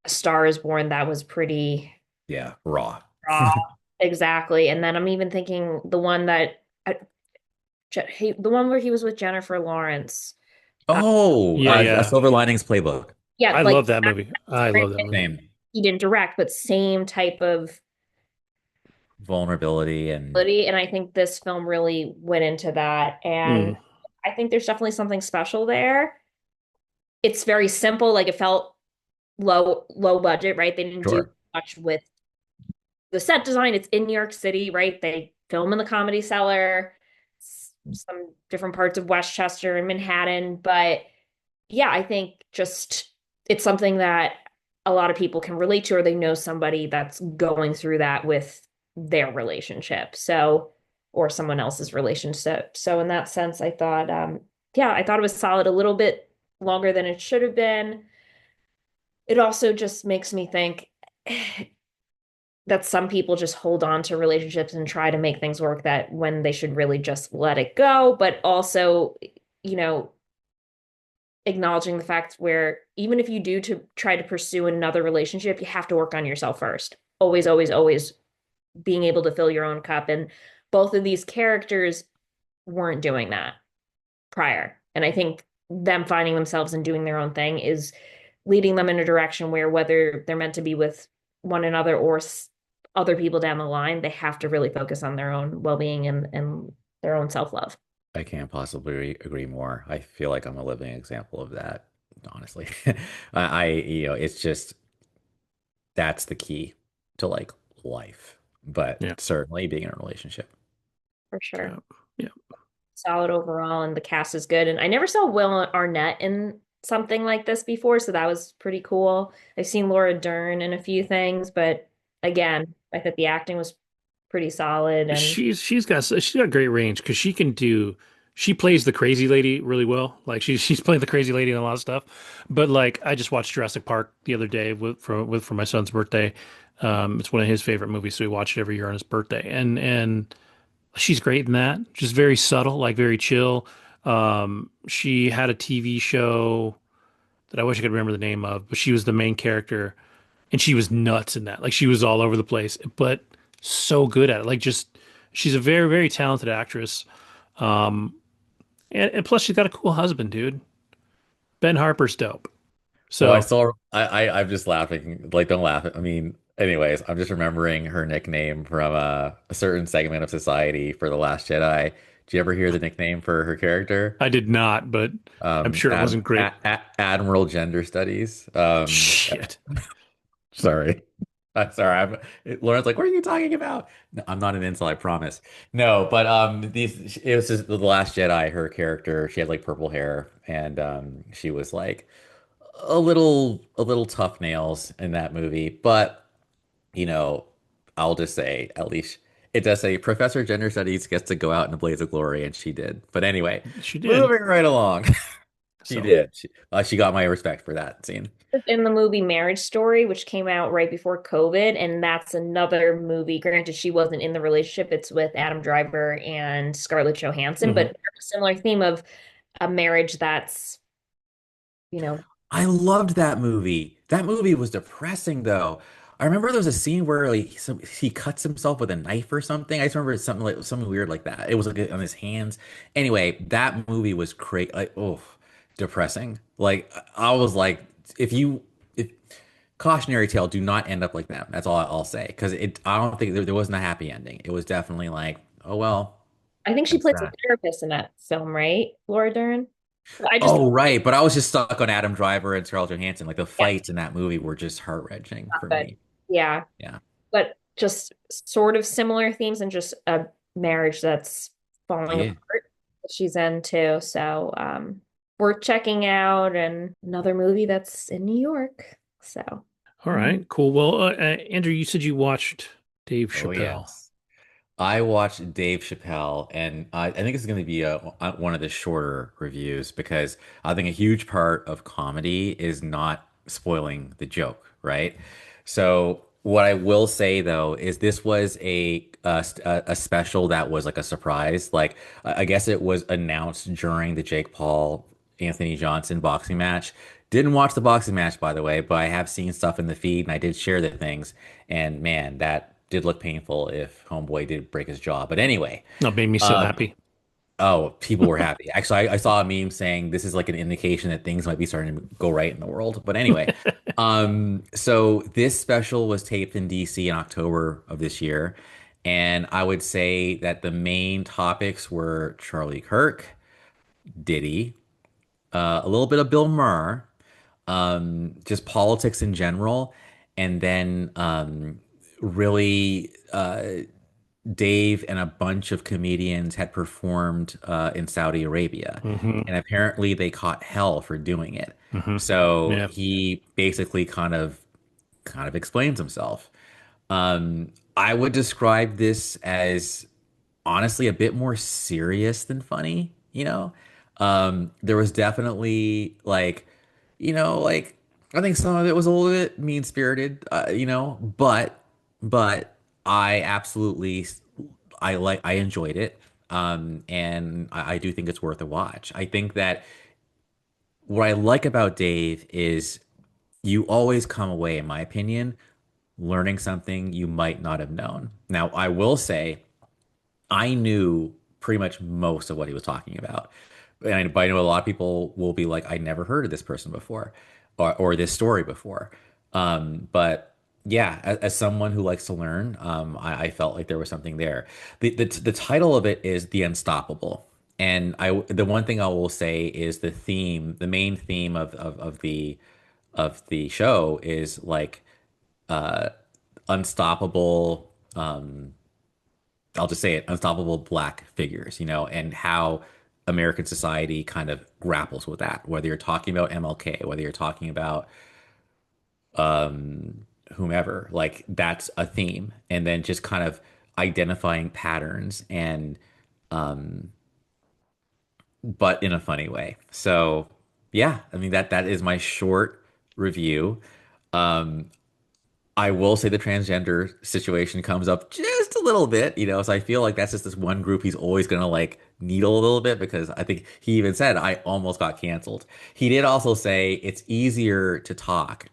A Star is Born, that was pretty Yeah, raw. raw. Exactly. And then I'm even thinking the one that the one where he was with Jennifer Lawrence. Uh, Oh, Yeah. A Yeah. Silver Linings Playbook. yeah, I like love that movie. I love that movie. Same he didn't direct, but same type of vulnerability and ability. And I think this film really went into that. And Mm. I think there's definitely something special there. It's very simple, like it felt low budget, right? They didn't do sure. much with the set design. It's in New York City, right? They film in the Comedy Cellar, some different parts of Westchester and Manhattan, but yeah, I think just it's something that a lot of people can relate to, or they know somebody that's going through that with their relationship. So, or someone else's relationship. So in that sense, I thought, yeah, I thought it was solid, a little bit longer than it should have been. It also just makes me think that some people just hold on to relationships and try to make things work that when they should really just let it go, but also, you know, acknowledging the fact where even if you do to try to pursue another relationship, you have to work on yourself first. Always, always, always being able to fill your own cup. And both of these characters weren't doing that prior. And I think them finding themselves and doing their own thing is leading them in a direction where whether they're meant to be with one another or other people down the line, they have to really focus on their own well-being and their own self-love. I can't possibly agree more. I feel like I'm a living example of that, honestly. It's just that's the key to like life, but Yeah. certainly being in a relationship. For sure. Yeah. Yeah. Solid overall, and the cast is good. And I never saw Will Arnett in something like this before, so that was pretty cool. I've seen Laura Dern in a few things, but again, I thought the acting was pretty solid. And She's got great range because she plays the crazy lady really well. Like she's playing the crazy lady in a lot of stuff. But like I just watched Jurassic Park the other day for my son's birthday. It's one of his favorite movies, so we watch it every year on his birthday. And she's great in that. Just very subtle, like very chill. She had a TV show that I wish I could remember the name of, but she was the main character and she was nuts in that. Like she was all over the place, but so good at it. Like just she's a very, very talented actress. Um, and plus she's got a cool husband, dude. Ben Harper's dope. Well, I So saw I'm just laughing. Like, don't laugh. I mean, anyways, I'm just remembering her nickname from a certain segment of society for The Last Jedi. Did you ever hear the nickname for her character? I did not, but I'm sure it wasn't great. Admiral Gender Studies. Shit. Sorry. I'm sorry. Lauren's like, what are you talking about? No, I'm not an incel, I promise. No, but these it was just The Last Jedi, her character, she had like purple hair and she was like a little tough nails in that movie. But, you know, I'll just say at least it does say Professor Gender Studies gets to go out in a blaze of glory, and she did. But anyway, She did. moving right along. She So did. She got my respect for that scene. in the movie Marriage Story, which came out right before COVID, and that's another movie. Granted, she wasn't in the relationship, it's with Adam Driver and Scarlett Johansson, but mhm. a similar theme of a marriage that's, you know, I loved that movie. That movie was depressing though. I remember there was a scene where like he cuts himself with a knife or something. I just remember something weird like that. It was like on his hands. Anyway, that movie was crazy. Like, oh, depressing. Like I was like, if cautionary tale, do not end up like that. That's all I'll say. Because I don't think there wasn't a happy ending. It was definitely like, oh well, I think she that's plays a that. therapist in that film, right? Laura Dern. But I just Oh, right. But I was just stuck on Adam Driver and Scarlett Johansson. Like the yeah, fights in that movie were just heart-wrenching not for good. me. Yeah, Yeah. but just sort of similar themes and just a marriage that's falling Yeah. apart that she's in too. So worth checking out and another movie that's in New York. So All right, cool. Well, Andrew, you said you watched Dave Oh, Chappelle. yes. I watched Dave Chappelle, and I think it's going to be one of the shorter reviews because I think a huge part of comedy is not spoiling the joke, right? So what I will say though is this was a special that was like a surprise. Like I guess it was announced during the Jake Paul Anthony Johnson boxing match. Didn't watch the boxing match, by the way, but I have seen stuff in the feed and I did share the things. And man, that did look painful if Homeboy did break his jaw. But anyway, That made me so um, happy. oh, people were happy. Actually, I saw a meme saying this is like an indication that things might be starting to go right in the world. But anyway, so this special was taped in DC in October of this year. And I would say that the main topics were Charlie Kirk, Diddy, a little bit of Bill Maher, just politics in general, and then really Dave and a bunch of comedians had performed in Saudi Arabia, Hmm. and apparently they caught hell for doing it. Hmm. So Yeah. he basically kind of explains himself. I would describe this as honestly a bit more serious than funny, you know? There was definitely like, like I think some of it was a little bit mean-spirited, but I absolutely I enjoyed it. And I do think it's worth a watch. I think that what I like about Dave is you always come away, in my opinion, learning something you might not have known. Now, I will say I knew pretty much most of what he was talking about. But I know a lot of people will be like, I never heard of this person before or this story before. But yeah, as someone who likes to learn, I felt like there was something there. The title of it is The Unstoppable. And the one thing I will say is the main theme of the show is like unstoppable I'll just say it, unstoppable black figures, and how American society kind of grapples with that. Whether you're talking about MLK, whether you're talking about whomever, like that's a theme. And then just kind of identifying patterns but in a funny way. So yeah, I mean that is my short review. Um, I will say the transgender situation comes up just a little bit, so I feel like that's just this one group he's always gonna like needle a little bit because I think he even said I almost got canceled. He did also say it's easier to talk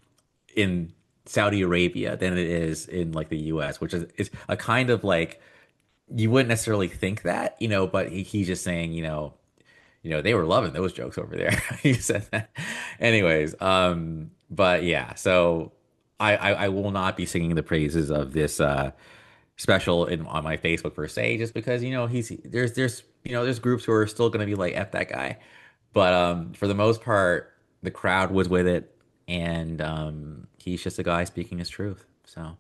in Saudi Arabia than it is in like the US, which is a kind of like you wouldn't necessarily think that, but he's just saying, they were loving those jokes over there. He said that. Anyways, but yeah, so I will not be singing the praises of this special on my Facebook per se, just because there's groups who are still gonna be like F that guy. But for the most part, the crowd was with it, and he's just a guy speaking his truth. So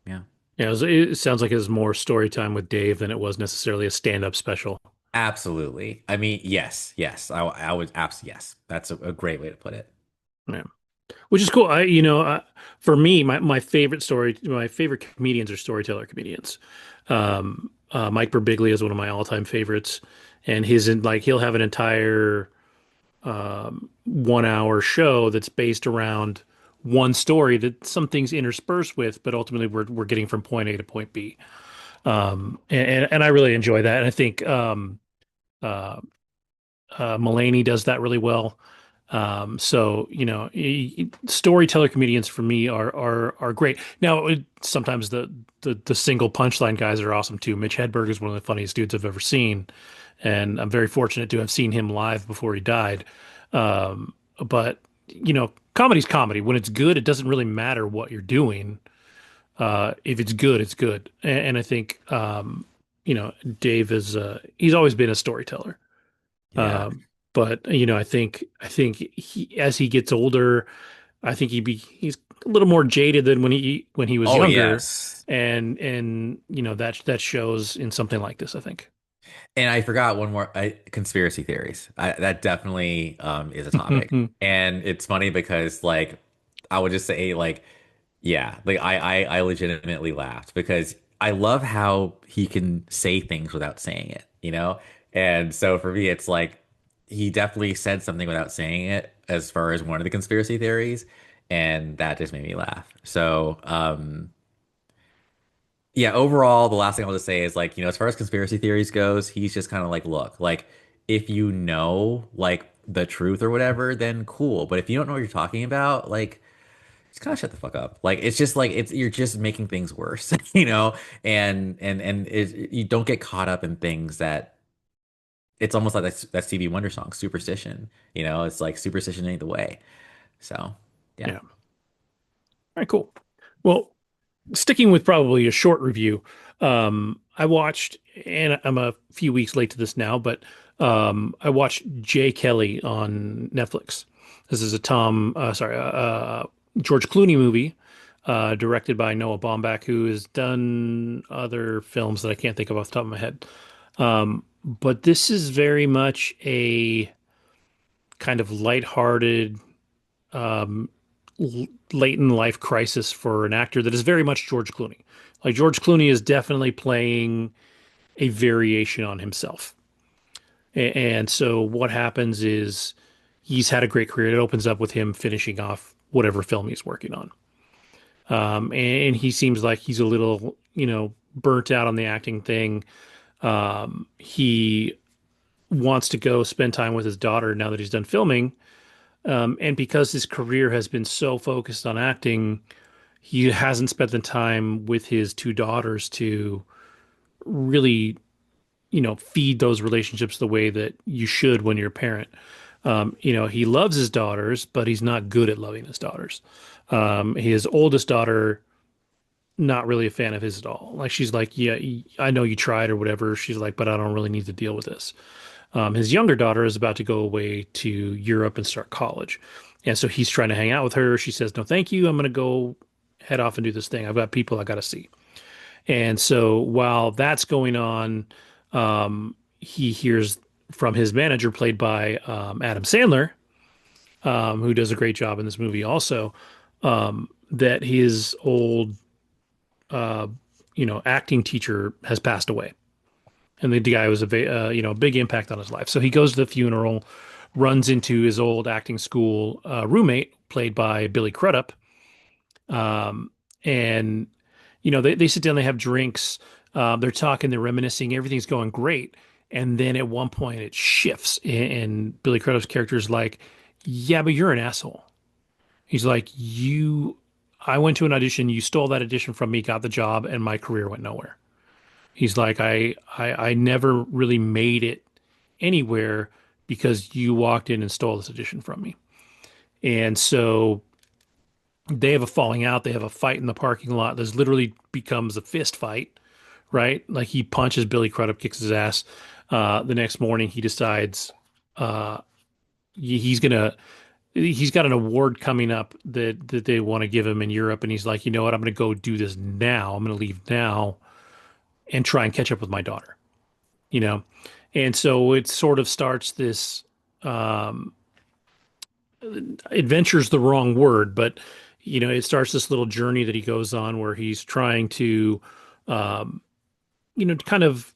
yeah. Yeah, it sounds like it was more story time with Dave than it was necessarily a stand-up special. Absolutely. I mean, yes. I would absolutely yes. That's a great way to put it. Yeah. Which is cool. For me, my favorite comedians are storyteller comedians. Mike Birbiglia is one of my all-time favorites, and he'll have an entire 1 hour show that's based around one story that some things interspersed with, but ultimately we're getting from point A to point B. And I really enjoy that. And I think uh, Mulaney does that really well. So, storyteller comedians for me are great. Now, sometimes the single punchline guys are awesome too. Mitch Hedberg is one of the funniest dudes I've ever seen, and I'm very fortunate to have seen him live before he died. But comedy's comedy. When it's good, it doesn't really matter what you're doing. If it's good, it's good. And I think Dave is he's always been a storyteller. Yeah. Um, but I think as he gets older, I think he's a little more jaded than when he was Oh, younger, yes. and that shows in something like this, I think. And I forgot one more, conspiracy theories. That definitely is a topic. And it's funny because like I would just say like yeah, like I legitimately laughed because I love how he can say things without saying it, you know? And so for me it's like he definitely said something without saying it as far as one of the conspiracy theories, and that just made me laugh. So, yeah, overall, the last thing I'll just say is like, as far as conspiracy theories goes, he's just kind of like, look, like if you know like the truth or whatever, then cool. But if you don't know what you're talking about, like just kind of shut the fuck up. Like it's just like you're just making things worse, you don't get caught up in things that it's almost like that Stevie Wonder song, Superstition. It's like superstition ain't the way. So, yeah. Yeah. All right, cool. Well, sticking with probably a short review, I watched, and I'm a few weeks late to this now, but I watched Jay Kelly on Netflix. This is a George Clooney movie, directed by Noah Baumbach, who has done other films that I can't think of off the top of my head. But this is very much a kind of lighthearted, um, late in life crisis for an actor that is very much George Clooney. Like George Clooney is definitely playing a variation on himself. And so what happens is he's had a great career. It opens up with him finishing off whatever film he's working on. And he seems like he's a little, burnt out on the acting thing. He wants to go spend time with his daughter now that he's done filming. And because his career has been so focused on acting, he hasn't spent the time with his two daughters to really, feed those relationships the way that you should when you're a parent. He loves his daughters, but he's not good at loving his daughters. His oldest daughter, not really a fan of his at all. Like she's like, yeah, I know you tried or whatever. She's like, but I don't really need to deal with this. His younger daughter is about to go away to Europe and start college. And so he's trying to hang out with her. She says, no, thank you. I'm going to go head off and do this thing. I've got people I got to see. And so while that's going on, he hears from his manager, played by Adam Sandler, who does a great job in this movie also, that his old, uh, acting teacher has passed away. And the guy was big impact on his life. So he goes to the funeral, runs into his old acting school roommate, played by Billy Crudup, um, and they sit down, they have drinks, they're talking, they're reminiscing, everything's going great, and then at one point it shifts, and Billy Crudup's character is like, "Yeah, but you're an asshole." He's like, "You, I went to an audition, you stole that audition from me, got the job, and my career went nowhere." He's like, I never really made it anywhere because you walked in and stole this audition from me. And so they have a falling out. They have a fight in the parking lot. There's literally becomes a fist fight, right? Like he punches Billy Crudup, kicks his ass. The next morning, he decides uh, he's gonna he's got an award coming up that they want to give him in Europe, and he's like, you know what? I'm gonna go do this now. I'm gonna leave now and try and catch up with my daughter. you know? And so it sort of starts this um, adventure's the wrong word, but it starts this little journey that he goes on where he's trying to, um, kind of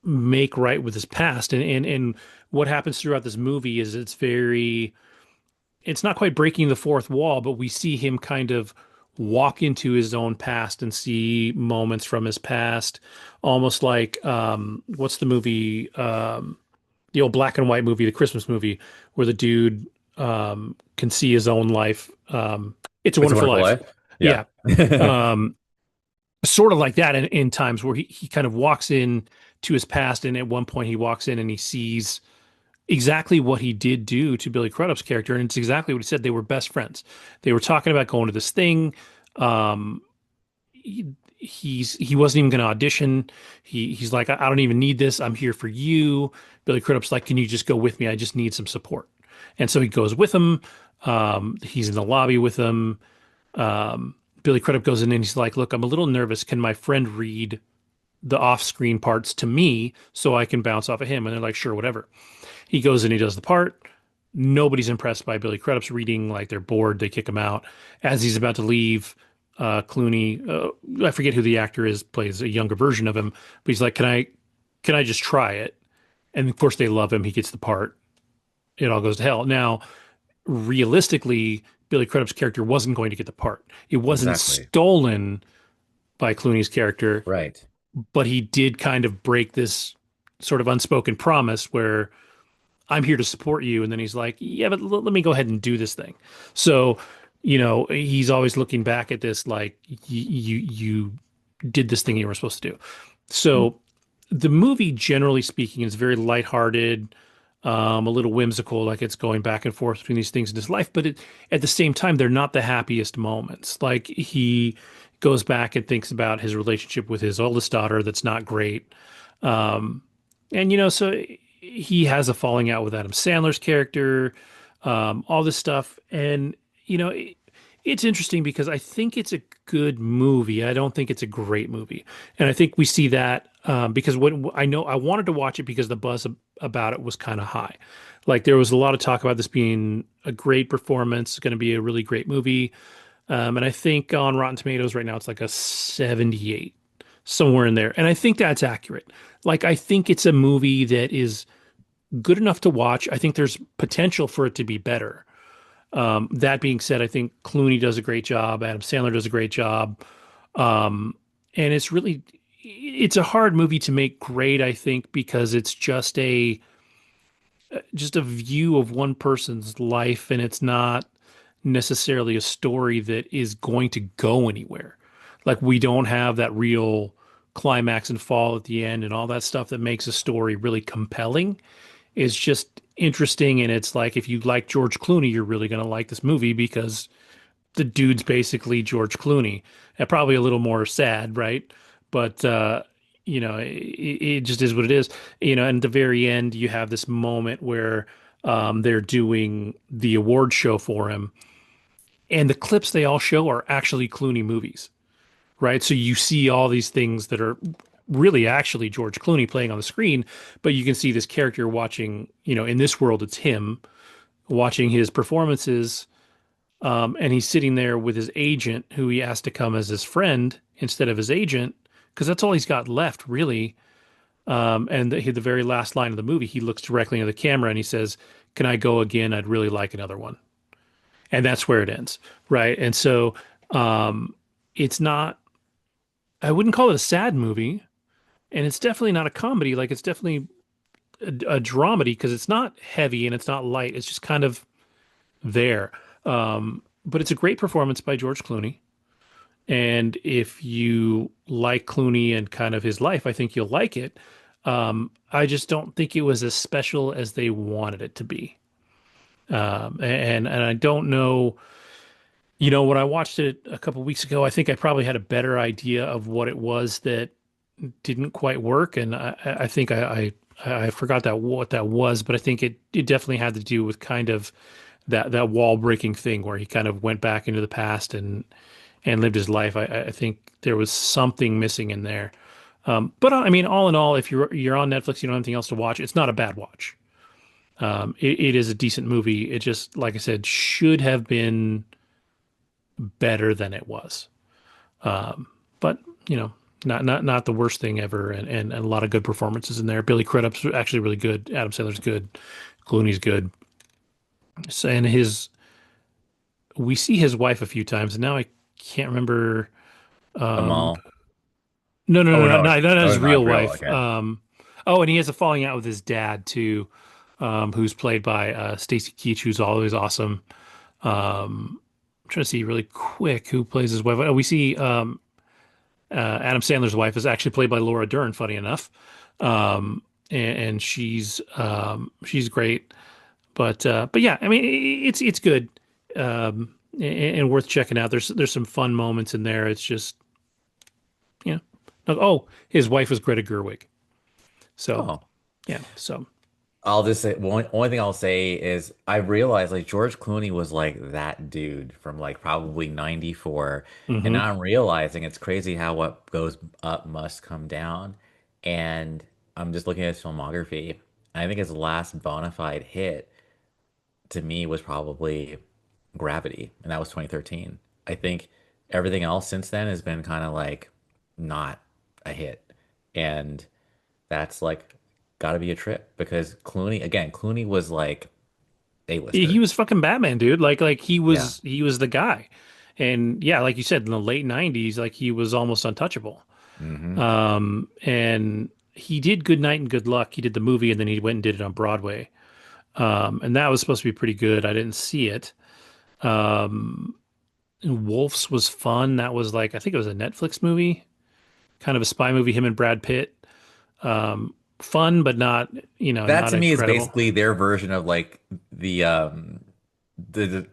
make right with his past. And what happens throughout this movie is it's not quite breaking the fourth wall, but we see him kind of walk into his own past and see moments from his past, almost like what's the movie? The old black and white movie, the Christmas movie, where the dude can see his own life. It's a It's a Wonderful Wonderful Life. Life. Yeah. Yeah. Um, Sort of like that in times where he kind of walks in to his past, and at one point he walks in and he sees exactly what he did do to Billy Crudup's character, and it's exactly what he said. They were best friends. They were talking about going to this thing. Um, he wasn't even going to audition. He's like, I don't even need this. I'm here for you. Billy Crudup's like, can you just go with me? I just need some support. And so he goes with him. He's in the lobby with him. Billy Crudup goes in and he's like, look, I'm a little nervous. Can my friend read the off-screen parts to me so I can bounce off of him? And they're like, sure, whatever. He goes and he does the part. Nobody's impressed by Billy Crudup's reading. Like they're bored. They kick him out. As he's about to leave, Clooney, I forget who the actor is, plays a younger version of him, but he's like, can I just try it? And of course they love him. He gets the part. It all goes to hell. Now, realistically, Billy Crudup's character wasn't going to get the part. It wasn't Exactly. stolen by Clooney's character, Right. but he did kind of break this sort of unspoken promise where I'm here to support you. And then he's like, yeah, but let me go ahead and do this thing. So, he's always looking back at this like you did this thing you were supposed to do. So the movie, generally speaking, is very lighthearted, a little whimsical, like it's going back and forth between these things in his life. But at the same time, they're not the happiest moments. Like he goes back and thinks about his relationship with his oldest daughter that's not great. Um, and so he has a falling out with Adam Sandler's character, all this stuff. And it's interesting because I think it's a good movie. I don't think it's a great movie, and I think we see that because when I know I wanted to watch it because the buzz about it was kind of high. Like there was a lot of talk about this being a great performance, going to be a really great movie, and I think on Rotten Tomatoes right now it's like a 78, somewhere in there, and I think that's accurate. Like I think it's a movie that is good enough to watch. I think there's potential for it to be better. That being said, I think Clooney does a great job. Adam Sandler does a great job. Um, and it's a hard movie to make great, I think, because it's just a view of one person's life, and it's not necessarily a story that is going to go anywhere. Like we don't have that real climax and fall at the end and all that stuff that makes a story really compelling. It's just interesting, and it's like if you like George Clooney, you're really going to like this movie because the dude's basically George Clooney. And probably a little more sad, right? But it just is what it is. And at the very end, you have this moment where they're doing the award show for him, and the clips they all show are actually Clooney movies, right? So you see all these things that are really actually George Clooney playing on the screen, but you can see this character watching, in this world, it's him watching his performances. And he's sitting there with his agent, who he asked to come as his friend instead of his agent, because that's all he's got left, really. And the very last line of the movie, he looks directly into the camera and he says, "Can I go again? I'd really like another one." And that's where it ends, right? And so it's not, I wouldn't call it a sad movie, and it's definitely not a comedy. Like it's definitely a dramedy because it's not heavy and it's not light. It's just kind of there. But it's a great performance by George Clooney. And if you like Clooney and kind of his life, I think you'll like it. I just don't think it was as special as they wanted it to be. And I don't know, when I watched it a couple weeks ago, I think I probably had a better idea of what it was that didn't quite work. And I think I forgot that what that was, but I think it definitely had to do with kind of that wall breaking thing where he kind of went back into the past and lived his life. I think there was something missing in there. But I mean, all in all, if you're on Netflix, you don't have anything else to watch, it's not a bad watch. It is a decent movie. It just, like I said, should have been better than it was. But not the worst thing ever, and a lot of good performances in there. Billy Crudup's actually really good. Adam Sandler's good. Clooney's good. So, and we see his wife a few times, and now I can't remember. Um, Amal. no, no, Oh no, no, no, not his oh, not real real. wife. Okay. Oh, and he has a falling out with his dad too. who's played by Stacy Keach, who's always awesome. I'm trying to see really quick who plays his wife. Oh, we see Adam Sandler's wife is actually played by Laura Dern, funny enough. And she's great. But yeah, I mean it's good. And worth checking out. There's some fun moments in there. It's just, you know. Oh, his wife was Greta Gerwig. So, Oh, yeah. So, I'll just say one only thing I'll say is I realized like George Clooney was like that dude from like probably 94. And hmm now I'm realizing it's crazy how what goes up must come down. And I'm just looking at his filmography. I think his last bona fide hit to me was probably Gravity, and that was 2013. I think everything else since then has been kind of like not a hit. And that's like got to be a trip because Clooney was like he A-lister. was fucking Batman, dude. Like Yeah. he was the guy. And yeah, like you said, in the late 90s, like he was almost untouchable. Hmm. And he did Good Night and Good Luck. He did the movie and then he went and did it on Broadway. And that was supposed to be pretty good. I didn't see it. Um, and Wolves was fun. That was like, I think it was a Netflix movie, kind of a spy movie, him and Brad Pitt. Fun, but not, That not to me is incredible. basically their version of like the the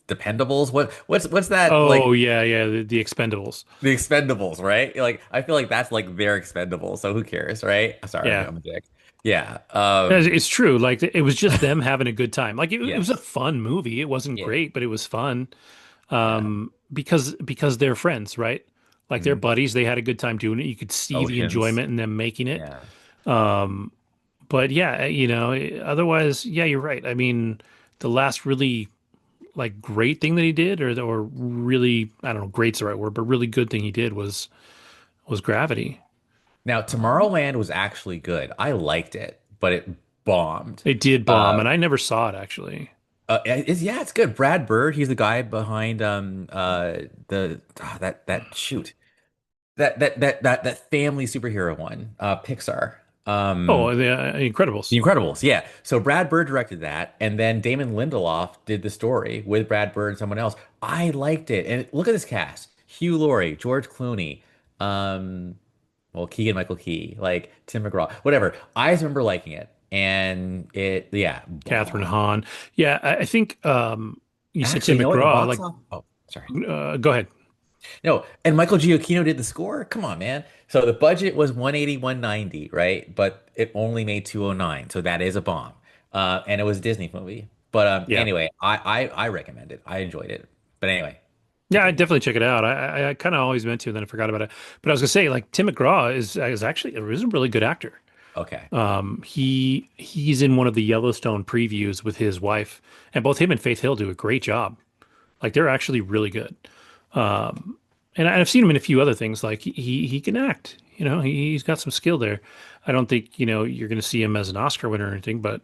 Dependables. What's that Oh like yeah, yeah, the Expendables. the Expendables, right? Like I feel like that's like their Expendables. So who cares, right? Sorry, Yeah. I'm a dick. Yeah. It's true. Like it was just them having a good time. Like it was a Yes. fun movie. It wasn't Yeah. great, but it was fun. Yeah. Because they're friends, right? Like they're Mhm. buddies. They had a good time doing it. You could see the Oceans. enjoyment in them making it. Yeah. But yeah, otherwise, yeah, you're right. I mean, the last really like great thing that he did, or really, I don't know, great's the right word, but really good thing he did was Gravity. Now, Tomorrowland was actually good. I liked it, but it bombed. It did bomb, Uh, and I never saw it actually. yeah, it's good. Brad Bird, he's the guy behind that shoot that family superhero one, Pixar. Oh, the Incredibles. The Incredibles, yeah. So Brad Bird directed that, and then Damon Lindelof did the story with Brad Bird and someone else. I liked it, and look at this cast: Hugh Laurie, George Clooney, um, well, Keegan Michael Key, like Tim McGraw, whatever. I just remember liking it, and it, yeah, Catherine bombed. Hahn. Yeah, I think you said Actually, Tim you know what? In McGraw. box Like, office, oh, sorry. go ahead. No, and Michael Giacchino did the score. Come on, man. So the budget was 180, 190, right? But it only made 209. So that is a bomb. And it was a Disney movie. But Yeah, anyway, I recommend it. I enjoyed it. But anyway, yeah, I continue. definitely check it out. I kind of always meant to, and then I forgot about it. But I was gonna say, like, Tim McGraw is actually is a really good actor. Okay. He's in one of the Yellowstone previews with his wife, and both him and Faith Hill do a great job. Like, they're actually really good. And I've seen him in a few other things. Like he can act. He's got some skill there. I don't think you're going to see him as an Oscar winner or anything, but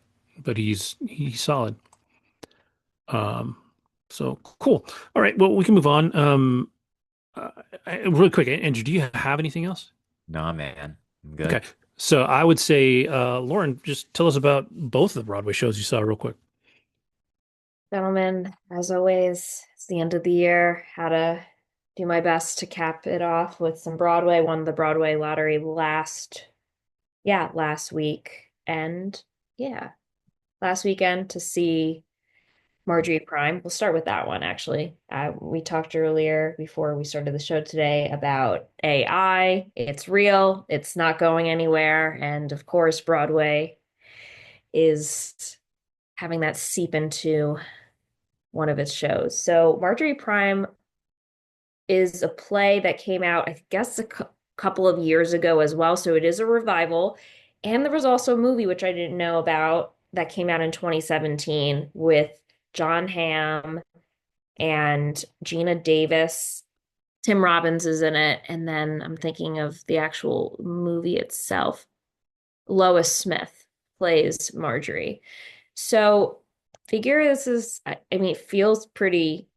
he's solid. Um, so cool. All right. Well, we can move on. Uh, really quick, Andrew, do you have anything else? Nah, man. I'm Okay. good. So I would say, Lauren, just tell us about both of the Broadway shows you saw real quick. Gentlemen, as always, it's the end of the year. How to do my best to cap it off with some Broadway. Won the Broadway lottery last week. And yeah, last weekend to see Marjorie Prime. We'll start with that one, actually. We talked earlier before we started the show today about AI. It's real, it's not going anywhere. And of course, Broadway is having that seep into one of its shows. So, Marjorie Prime is a play that came out, I guess, a couple of years ago as well. So, it is a revival. And there was also a movie, which I didn't know about, that came out in 2017 with John Hamm and Gina Davis. Tim Robbins is in it. And then I'm thinking of the actual movie itself. Lois Smith plays Marjorie. So figure this is, I mean, it feels pretty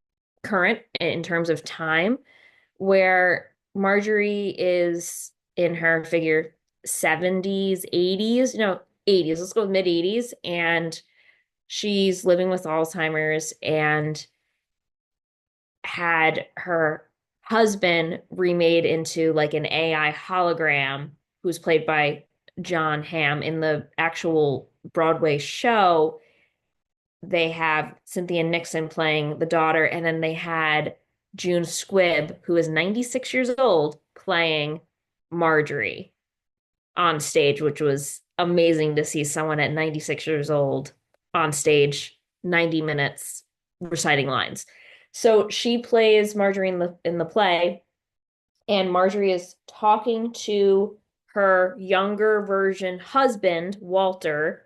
current in terms of time, where Marjorie is in her figure 70s, 80s. 80s. Let's go with mid 80s. And she's living with Alzheimer's and had her husband remade into like an AI hologram who's played by John Hamm. In the actual Broadway show, they have Cynthia Nixon playing the daughter, and then they had June Squibb, who is 96 years old, playing Marjorie on stage, which was amazing to see someone at 96 years old on stage, 90 minutes reciting lines. So she plays Marjorie in the play, and Marjorie is talking to her younger version husband, Walter,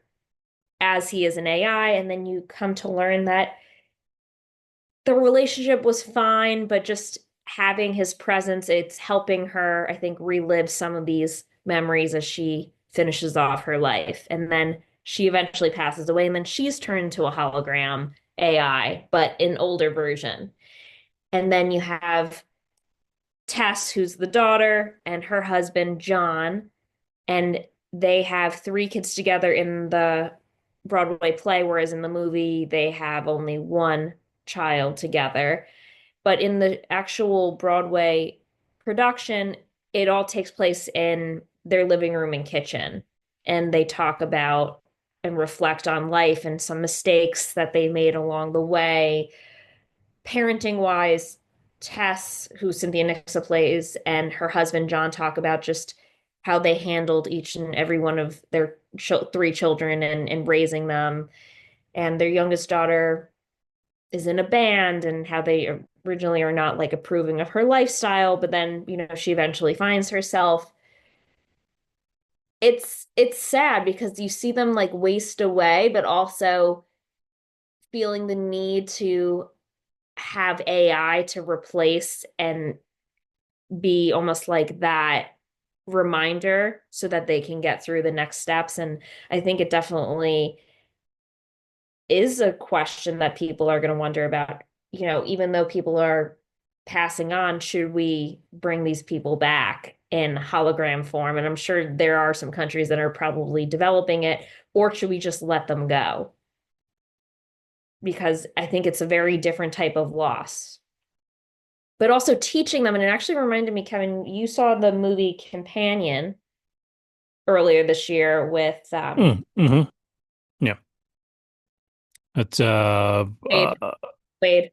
as he is an AI, and then you come to learn that the relationship was fine, but just having his presence, it's helping her, I think, relive some of these memories as she finishes off her life. And then she eventually passes away, and then she's turned into a hologram AI, but an older version. And then you have Tess, who's the daughter, and her husband, John, and they have three kids together in the Broadway play, whereas in the movie, they have only one child together. But in the actual Broadway production, it all takes place in their living room and kitchen. And they talk about and reflect on life and some mistakes that they made along the way. Parenting wise, Tess, who Cynthia Nixa plays, and her husband John talk about just how they handled each and every one of their three children and raising them. And their youngest daughter is in a band, and how they originally are not like approving of her lifestyle, but then, she eventually finds herself. It's sad because you see them like waste away, but also feeling the need to have AI to replace and be almost like that reminder so that they can get through the next steps. And I think it definitely is a question that people are going to wonder about, even though people are passing on, should we bring these people back in hologram form? And I'm sure there are some countries that are probably developing it, or should we just let them go? Because I think it's a very different type of loss. But also teaching them, and it actually reminded me, Kevin, you saw the movie Companion earlier this year with Mm-hmm. Yeah. That's Quaid, Quaid,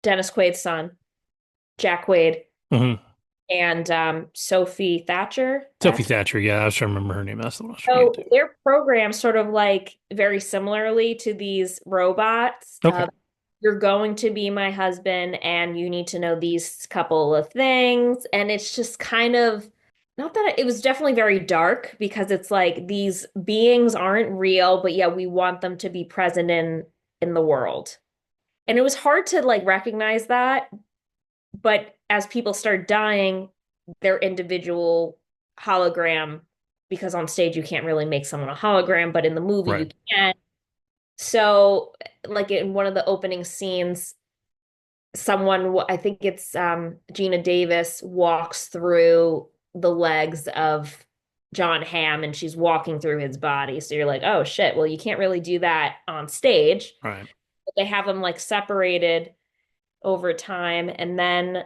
Dennis Quaid's son, Jack Quaid, mhm. and Sophie Thatcher. Sophie Thatcher. Yeah, I was trying to remember her name. That's the one I was trying to So get to. their program sort of like very similarly to these robots. Okay. You're going to be my husband and you need to know these couple of things. And it's just kind of not that it was definitely very dark because it's like these beings aren't real, but yeah, we want them to be present in the world. And it was hard to like recognize that, but as people start dying, their individual hologram, because on stage you can't really make someone a hologram, but in the movie you Right. can. So, like in one of the opening scenes, I think it's Gina Davis, walks through the legs of John Hamm and she's walking through his body. So you're like, oh shit, well, you can't really do that on stage. Right. But they have them like separated over time. And then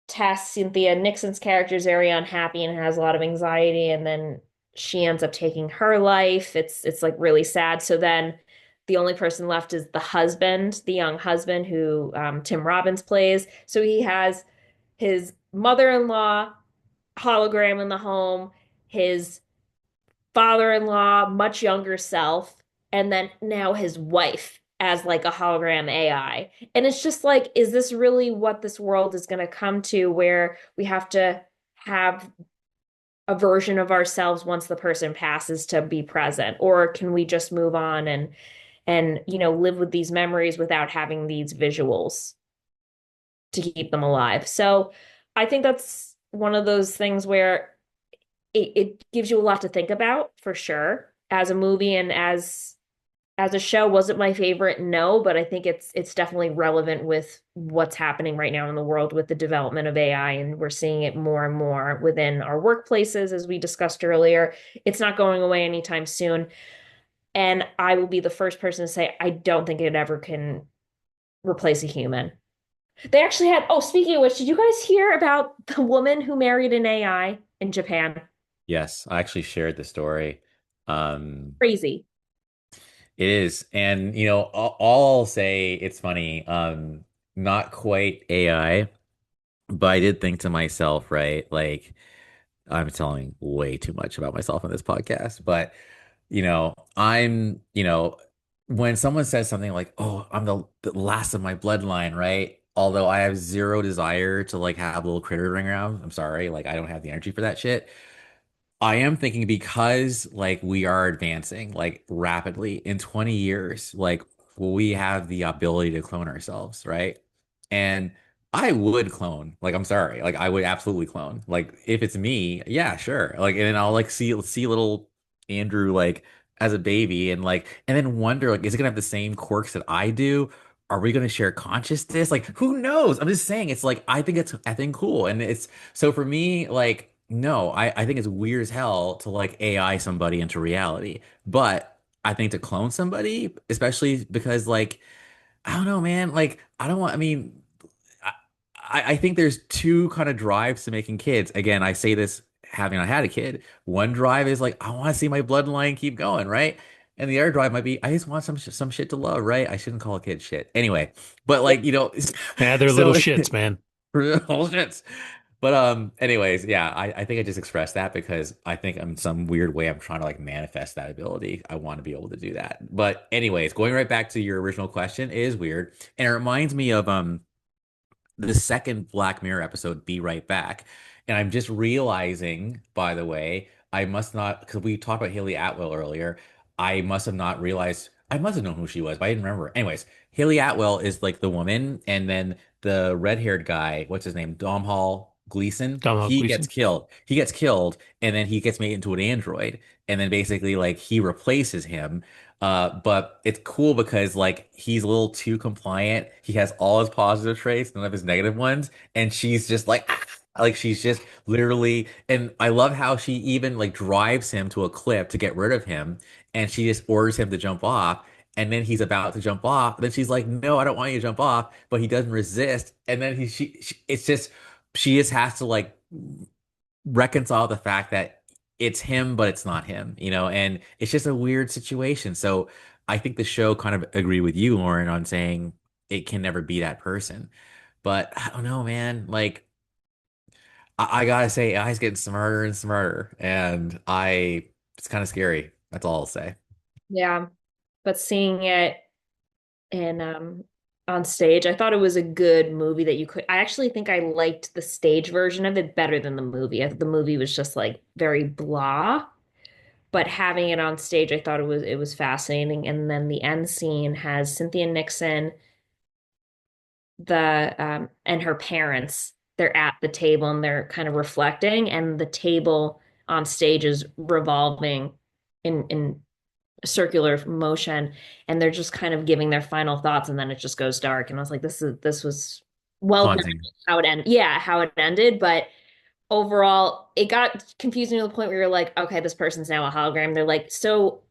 Tess, Cynthia Nixon's character, is very unhappy and has a lot of anxiety, and then she ends up taking her life. It's like really sad. So then the only person left is the husband, the young husband who Tim Robbins plays. So he has his mother-in-law hologram in the home, his father-in-law, much younger self, and then now his wife as like a hologram AI. And it's just like, is this really what this world is going to come to where we have to have a version of ourselves once the person passes to be present? Or can we just move on and live with these memories without having these visuals to keep them alive? So I think that's one of those things where it gives you a lot to think about for sure as a movie and as As a show, wasn't my favorite, no, but I think it's definitely relevant with what's happening right now in the world with the development of AI, and we're seeing it more and more within our workplaces, as we discussed earlier. It's not going away anytime soon, and I will be the first person to say I don't think it ever can replace a human. They actually had, oh, speaking of which, did you guys hear about the woman who married an AI in Japan? Yes, I actually shared the story. Um, Crazy. it is, and all I'll say, it's funny. Not quite AI, but I did think to myself, right? Like, I'm telling way too much about myself on this podcast, but when someone says something like, "Oh, I'm the last of my bloodline," right? Although I have zero desire to like have little critters running around, I'm sorry, like I don't have the energy for that shit. I am thinking because like we are advancing like rapidly in 20 years, like will we have the ability to clone ourselves, right? And I would clone. Like I'm sorry, like I would absolutely clone. Like if it's me, yeah, sure. Like and then I'll like see little Andrew like as a baby and then wonder like is it gonna have the same quirks that I do? Are we gonna share consciousness? Like who knows? I'm just saying it's like I think cool and it's so for me, like, no, I think it's weird as hell to like AI somebody into reality. But I think to clone somebody, especially because like, I don't know, man. Like, I don't want, I mean, I, I think there's two kind of drives to making kids. Again, I say this having not had a kid. One drive is like, I want to see my bloodline keep going, right? And the other drive might be, I just want some shit to love, right? I shouldn't call a kid shit. Anyway, but Yeah. like, Yeah, they're little so shits, man. whole shits. But anyways, yeah, I think I just expressed that because I think in some weird way I'm trying to like manifest that ability. I want to be able to do that. But anyways, going right back to your original question, it is weird. And it reminds me of the second Black Mirror episode, Be Right Back. And I'm just realizing, by the way, I must not, because we talked about Haley Atwell earlier, I must have not realized, I must have known who she was, but I didn't remember. Anyways, Haley Atwell is like the woman, and then the red-haired guy, what's his name? Domhnall Gleeson, Domhnall he gets Gleeson. killed. He gets killed, and then he gets made into an android, and then basically like he replaces him. But it's cool because like he's a little too compliant. He has all his positive traits, none of his negative ones, and she's just like like she's just literally and I love how she even like drives him to a cliff to get rid of him, and she just orders him to jump off. And then he's about to jump off. Then she's like, "No, I don't want you to jump off." But he doesn't resist. And then it's just, she just has to like reconcile the fact that it's him, but it's not him, and it's just a weird situation. So I think the show kind of agree with you, Lauren, on saying it can never be that person. But I don't know, man. Like I gotta say, AI's getting smarter and smarter, and it's kind of scary. That's all I'll say. Yeah. But seeing it in on stage, I thought it was a good movie that you could I actually think I liked the stage version of it better than the movie. I thought the movie was just like very blah, but having it on stage, I thought it was fascinating. And then the end scene has Cynthia Nixon, the and her parents. They're at the table and they're kind of reflecting, and the table on stage is revolving in circular motion, and they're just kind of giving their final thoughts, and then it just goes dark. And I was like, this was well done Haunting. how it ended. Yeah, how it ended, but overall, it got confusing to the point where you're like, okay, this person's now a hologram. They're like, so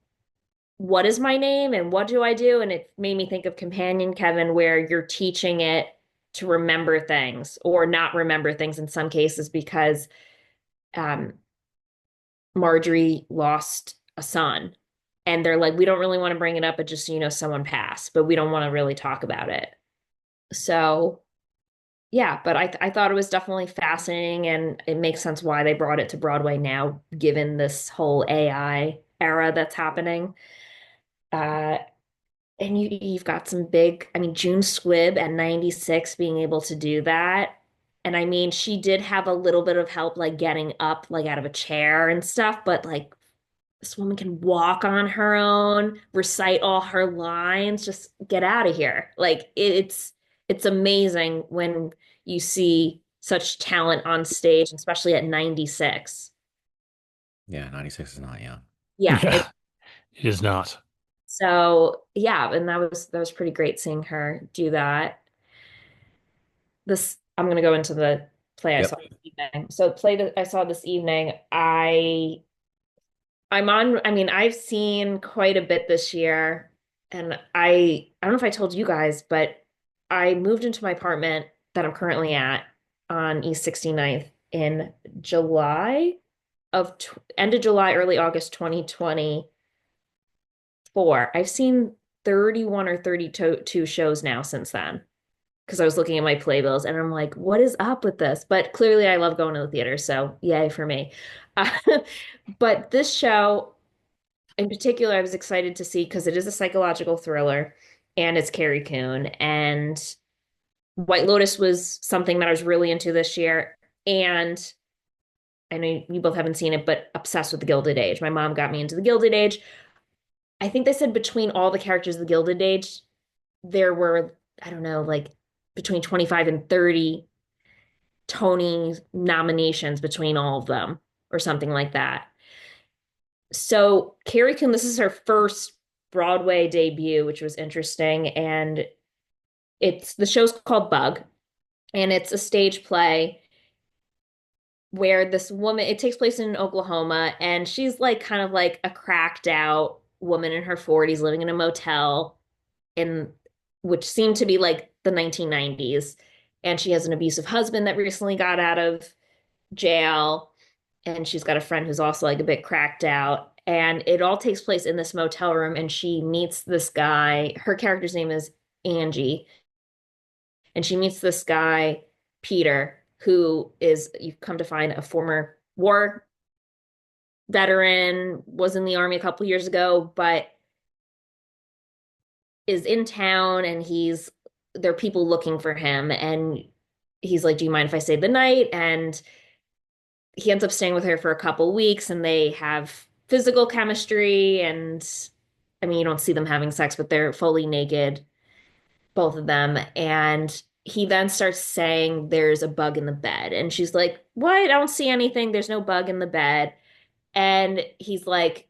what is my name and what do I do? And it made me think of Companion Kevin, where you're teaching it to remember things or not remember things in some cases because um, Marjorie lost a son. And they're like, we don't really want to bring it up, but just so you know, someone passed, but we don't want to really talk about it. So, yeah, but I thought it was definitely fascinating, and it makes sense why they brought it to Broadway now, given this whole AI era that's happening. Uh, and you've got some big, I mean, June Squibb at 96 being able to do that. And I mean, she did have a little bit of help, like getting up, like out of a chair and stuff, but like this woman can walk on her own, recite all her lines, just get out of here. Like it's amazing when you see such talent on stage, especially at 96. Yeah, 96 is not young. Yeah, Yeah, it is not. So yeah, and that was pretty great seeing her do that. This I'm gonna go into the play I saw Yep. this evening. So play that I saw this evening, I'm on, I mean, I've seen quite a bit this year, and I don't know if I told you guys, but I moved into my apartment that I'm currently at on East 69th in July of end of July, early August 2024. I've seen 31 or 32 shows now since then because I was looking at my playbills and I'm like, what is up with this? But clearly I love going to the theater, so yay for me. Uh, but this show in particular, I was excited to see because it is a psychological thriller and it's Carrie Coon. And White Lotus was something that I was really into this year. And I know you both haven't seen it, but obsessed with the Gilded Age. My mom got me into the Gilded Age. I think they said between all the characters of the Gilded Age, there were, I don't know, like between 25 and 30 Tony nominations between all of them or something like that. So Carrie Coon, this is her first Broadway debut, which was interesting. And it's the show's called Bug, and it's a stage play where this woman, it takes place in Oklahoma, and she's like kind of like a cracked out woman in her 40s living in a motel in which seemed to be like the 1990s. And she has an abusive husband that recently got out of jail, and she's got a friend who's also like a bit cracked out. And it all takes place in this motel room, and she meets this guy. Her character's name is Angie, and she meets this guy, Peter, who is, you've come to find, a former war veteran, was in the army a couple years ago, but is in town, and there are people looking for him. And he's like, do you mind if I stay the night? And he ends up staying with her for a couple weeks, and they have physical chemistry. And I mean, you don't see them having sex, but they're fully naked, both of them. And he then starts saying there's a bug in the bed. And she's like, what? I don't see anything. There's no bug in the bed. And he's like,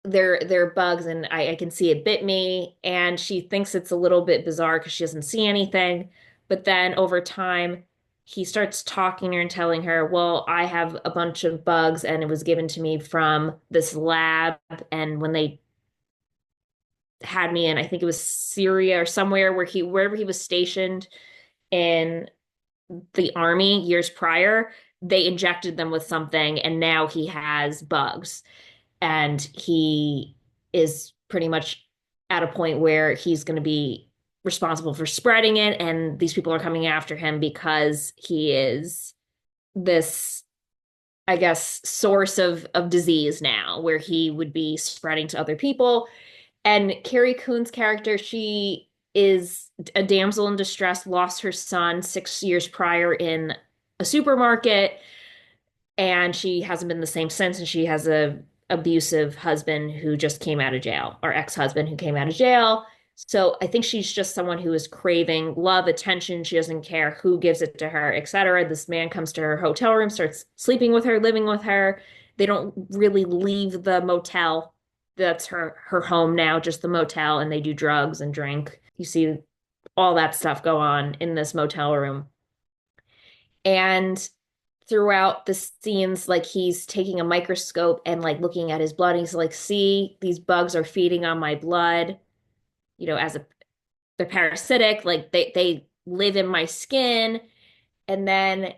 there are bugs, and I can see it bit me. And she thinks it's a little bit bizarre because she doesn't see anything. But then over time, he starts talking to her and telling her, well, I have a bunch of bugs, and it was given to me from this lab. And when they had me in, I think it was Syria or somewhere wherever he was stationed in the army years prior, they injected them with something, and now he has bugs. And he is pretty much at a point where he's going to be responsible for spreading it. And these people are coming after him because he is this, I guess, source of disease now, where he would be spreading to other people. And Carrie Coon's character, she is a damsel in distress, lost her son 6 years prior in a supermarket, and she hasn't been the same since. And she has a abusive husband who just came out of jail, or ex-husband who came out of jail. So I think she's just someone who is craving love, attention. She doesn't care who gives it to her, etc. This man comes to her hotel room, starts sleeping with her, living with her. They don't really leave the motel. That's her home now, just the motel, and they do drugs and drink. You see all that stuff go on in this motel room. And throughout the scenes, like he's taking a microscope and like looking at his blood. And he's like, see, these bugs are feeding on my blood, as they're parasitic, like they live in my skin. And then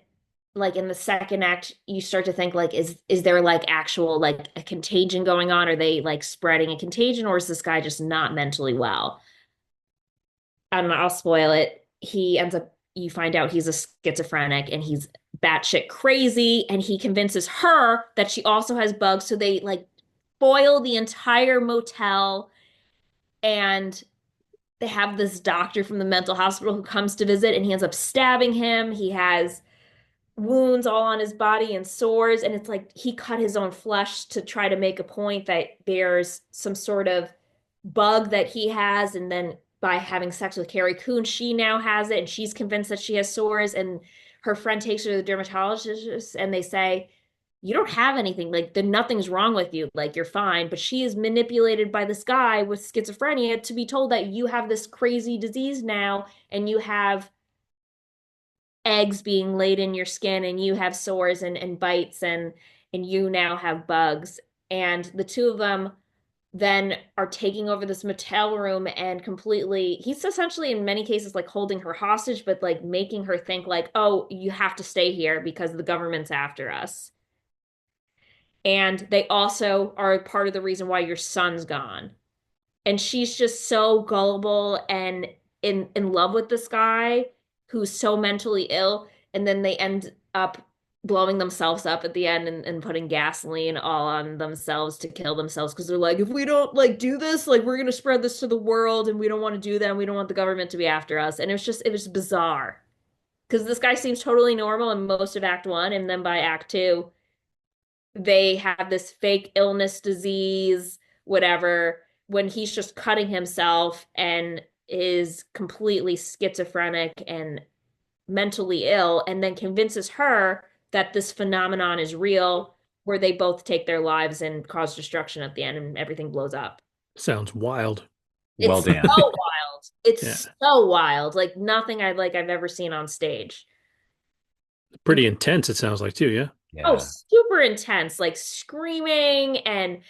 like in the second act, you start to think like, is there like actual like a contagion going on? Are they like spreading a contagion, or is this guy just not mentally well? I don't know, I'll spoil it. He ends up, you find out he's a schizophrenic, and he's batshit crazy, and he convinces her that she also has bugs. So they like foil the entire motel, and they have this doctor from the mental hospital who comes to visit, and he ends up stabbing him. He has wounds all on his body and sores, and it's like he cut his own flesh to try to make a point that there's some sort of bug that he has. And then by having sex with Carrie Coon, she now has it, and she's convinced that she has sores. And her friend takes her to the dermatologist, and they say, you don't have anything. Like, nothing's wrong with you. Like, you're fine. But she is manipulated by this guy with schizophrenia to be told that you have this crazy disease now and you have eggs being laid in your skin and you have sores and bites and you now have bugs. And the two of them then are taking over this motel room and completely, he's essentially in many cases like holding her hostage, but like making her think like, oh, you have to stay here because the government's after us. And they also are part of the reason why your son's gone. And she's just so gullible and in love with this guy who's so mentally ill. And then they end up blowing themselves up at the end and putting gasoline all on themselves to kill themselves because they're like, if we don't like do this, like we're gonna spread this to the world and we don't want to do that and we don't want the government to be after us. And it was bizarre. Because this guy seems totally normal in most of Act One, and then by Act Two, they have this fake illness disease, whatever, when he's just cutting himself and is completely schizophrenic and mentally ill, and then convinces her that this phenomenon is real, where they both take their lives and cause destruction at the end and everything blows up. Sounds wild. Well It's so done. wild. Yeah. It's so wild. Like nothing I've ever seen on stage. Pretty intense, it sounds like too, yeah. Oh, Yeah. super intense, like screaming and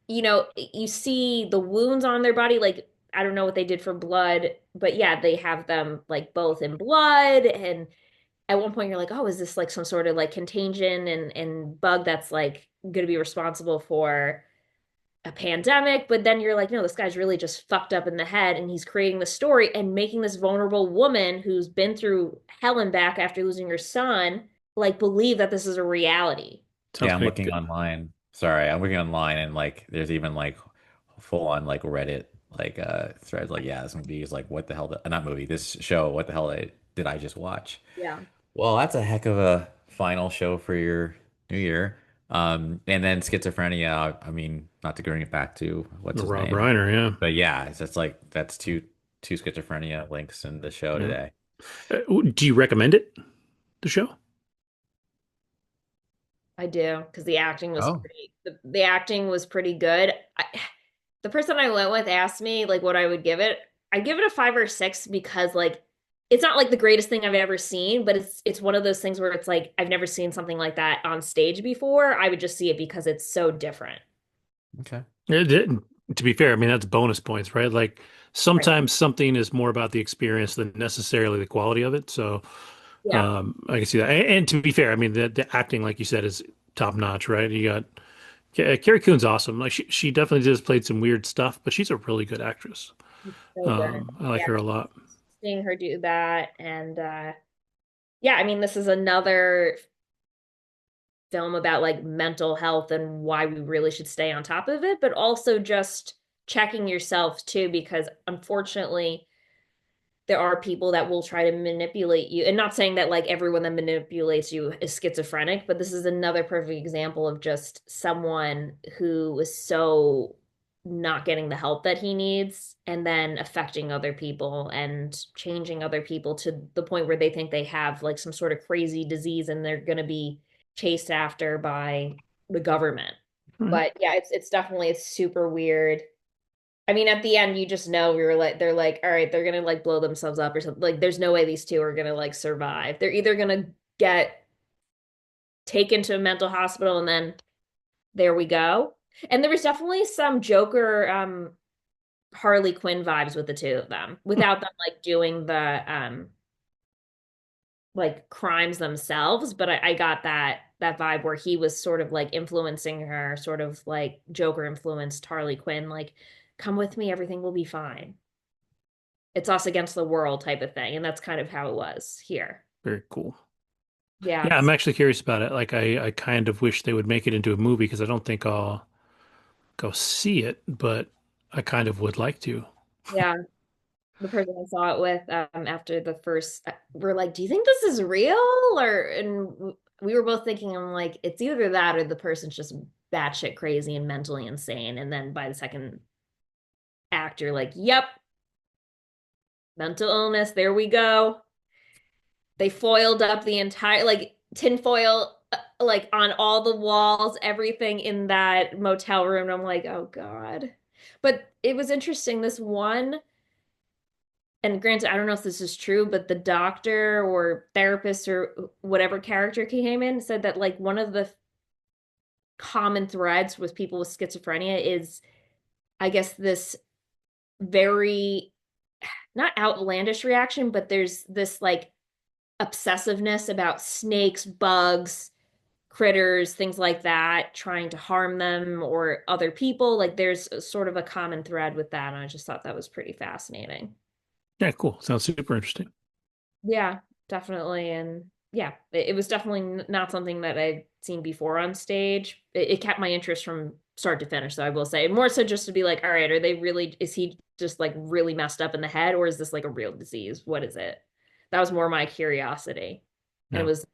you see the wounds on their body. Like, I don't know what they did for blood, but yeah, they have them like both in blood. And at one point, you're like, oh, is this like some sort of like contagion and bug that's like going to be responsible for a pandemic? But then you're like, no, this guy's really just fucked up in the head. And he's creating the story and making this vulnerable woman who's been through hell and back after losing her son, like, believe that this is a reality. Sounds Yeah, I'm pretty looking good. online. Sorry, I'm looking online and like there's even like full on like Reddit like threads like yeah, this movie is like what the hell not movie, this show, what the hell did I just watch? Yeah. Well, that's a heck of a final show for your new year. And then schizophrenia, I mean, not to bring it back to what's his Rob name, Reiner, yeah. but yeah, it's just like that's two schizophrenia links in the show Yeah. today. Do you recommend it, the show? I do because Oh, the acting was pretty good. The person I went with asked me like what I would give it. I give it a 5 or 6 because like it's not like the greatest thing I've ever seen, but it's one of those things where it's like I've never seen something like that on stage before. I would just see it because it's so different. okay. To be fair, I mean, that's bonus points, right? Like Right. sometimes something is more about the experience than necessarily the quality of it. So Yeah. I can see that. And to be fair, I mean, the acting, like you said, is top notch, right? You got Carrie Coon's awesome. Like she definitely just played some weird stuff, but she's a really good actress. So good. I like Yeah. her a lot. Seeing her do that and yeah, I mean this is another film about like mental health and why we really should stay on top of it, but also just checking yourself too, because unfortunately, there are people that will try to manipulate you. And not saying that like everyone that manipulates you is schizophrenic, but this is another perfect example of just someone who is so not getting the help that he needs and then affecting other people and changing other people to the point where they think they have like some sort of crazy disease and they're going to be chased after by the government. All right. But yeah, it's definitely it's super weird. I mean, at the end, you just know we were like, they're like, all right, they're gonna like blow themselves up or something. Like, there's no way these two are gonna like survive. They're either gonna get taken to a mental hospital and then there we go. And there was definitely some Joker, Harley Quinn vibes with the two of them, without them like doing the like crimes themselves. But I got that vibe where he was sort of like influencing her, sort of like Joker influenced Harley Quinn, like, come with me, everything will be fine. It's us against the world type of thing. And that's kind of how it was here. Very cool. Yeah. Yeah, I'm actually curious about it. Like I kind of wish they would make it into a movie because I don't think I'll go see it, but I kind of would like to. Yeah. The person I saw it with after the first, we're like, do you think this is real? Or, and we were both thinking, I'm like, it's either that or the person's just batshit crazy and mentally insane. And then by the second act, you're like, yep, mental illness. There we go. They foiled up the entire, like, tinfoil like on all the walls, everything in that motel room. And I'm like, oh God. But it was interesting. This one, and granted, I don't know if this is true, but the doctor or therapist or whatever character came in said that like one of the common threads with people with schizophrenia is, I guess, this very not outlandish reaction, but there's this like obsessiveness about snakes, bugs, critters, things like that, trying to harm them or other people. Like there's sort of a common thread with that. And I just thought that was pretty fascinating. Yeah, cool. Sounds super interesting. Yeah, definitely. And yeah, it was definitely not something that I'd seen before on stage. It kept my interest from start to finish, so I will say. More so just to be like, all right, are they really, is he just like really messed up in the head, or is this like a real disease? What is it? That was more my curiosity. And it Yeah. was,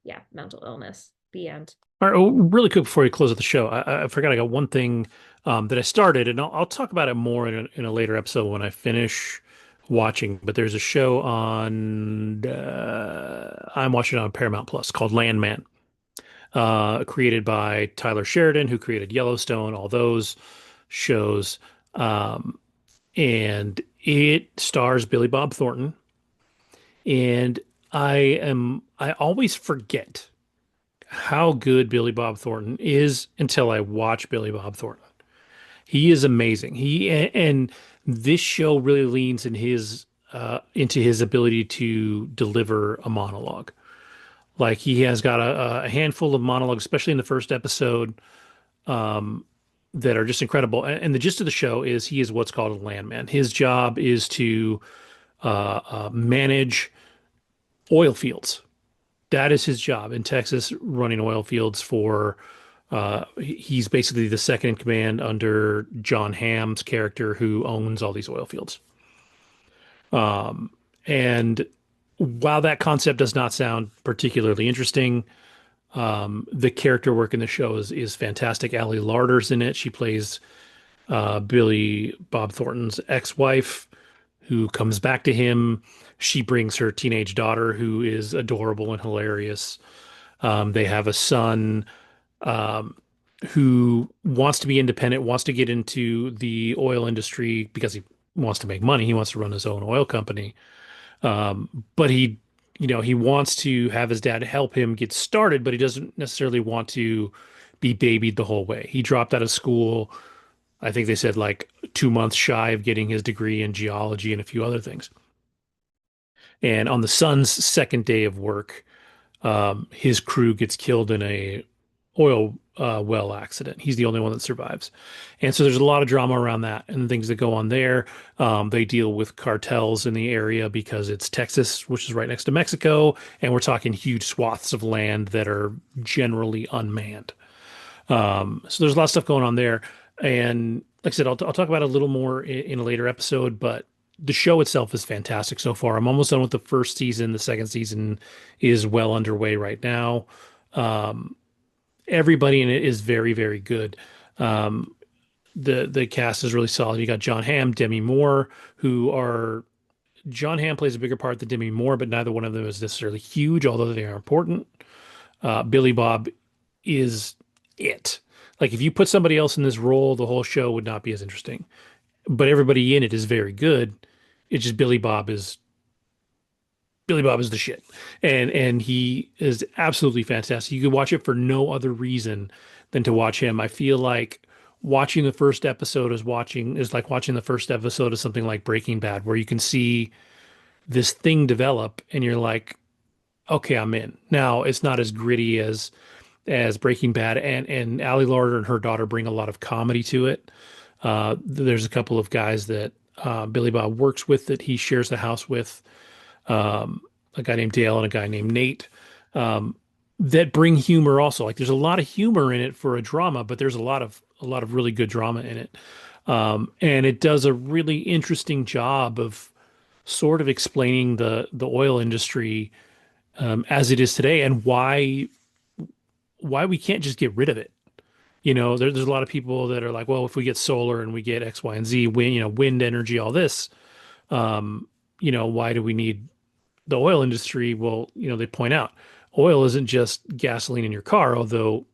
yeah, mental illness. The end. All right. Oh, really quick before we close out the show, I forgot I got one thing that I started, and I'll talk about it more in a later episode when I finish watching. But there's a show on I'm watching it on Paramount Plus called Landman, created by Tyler Sheridan, who created Yellowstone, all those shows, um, and it stars Billy Bob Thornton. And I always forget how good Billy Bob Thornton is until I watch Billy Bob Thornton. He is amazing. And this show really leans into his ability to deliver a monologue. Like he has got a handful of monologues, especially in the first episode, um, that are just incredible. And the gist of the show is he is what's called a landman. His job is to manage oil fields. That is his job in Texas, running oil fields for. He's basically the second in command under John Hamm's character, who owns all these oil fields. Um, and while that concept does not sound particularly interesting, the character work in the show is fantastic. Ali Larter's in it. She plays Billy Bob Thornton's ex-wife, who comes back to him. She brings her teenage daughter, who is adorable and hilarious. They have a son um, who wants to be independent, wants to get into the oil industry because he wants to make money. He wants to run his own oil company. But he wants to have his dad help him get started, but he doesn't necessarily want to be babied the whole way. He dropped out of school. I think they said like 2 months shy of getting his degree in geology and a few other things. And on the son's second day of work, his crew gets killed in a oil well accident. He's the only one that survives. And so there's a lot of drama around that and things that go on there. They deal with cartels in the area because it's Texas, which is right next to Mexico, and we're talking huge swaths of land that are generally unmanned. So there's a lot of stuff going on there. And like I said, I'll talk about it a little more in a later episode, but the show itself is fantastic so far. I'm almost done with the first season. The second season is well underway right now. Um, Everybody in it is very, very good. Um, the cast is really solid. You got John Hamm, Demi Moore, who are John Hamm plays a bigger part than Demi Moore, but neither one of them is necessarily huge, although they are important. Billy Bob is it. Like if you put somebody else in this role, the whole show would not be as interesting. But everybody in it is very good. It's just Billy Bob is the shit. And he is absolutely fantastic. You could watch it for no other reason than to watch him. I feel like watching the first episode is like watching the first episode of something like Breaking Bad, where you can see this thing develop and you're like, okay, I'm in. Now it's not as gritty as Breaking Bad, and Ali Larter and her daughter bring a lot of comedy to it. There's a couple of guys that Billy Bob works with that he shares the house with, a guy named Dale and a guy named Nate, um, that bring humor also. Like there's a lot of humor in it for a drama, but there's a lot of really good drama in it. And it does a really interesting job of sort of explaining the oil industry as it is today and why we can't just get rid of it. There's a lot of people that are like, well, if we get solar and we get X, Y, and Z, wind energy, all this, why do we need the oil industry? Well, they point out oil isn't just gasoline in your car, although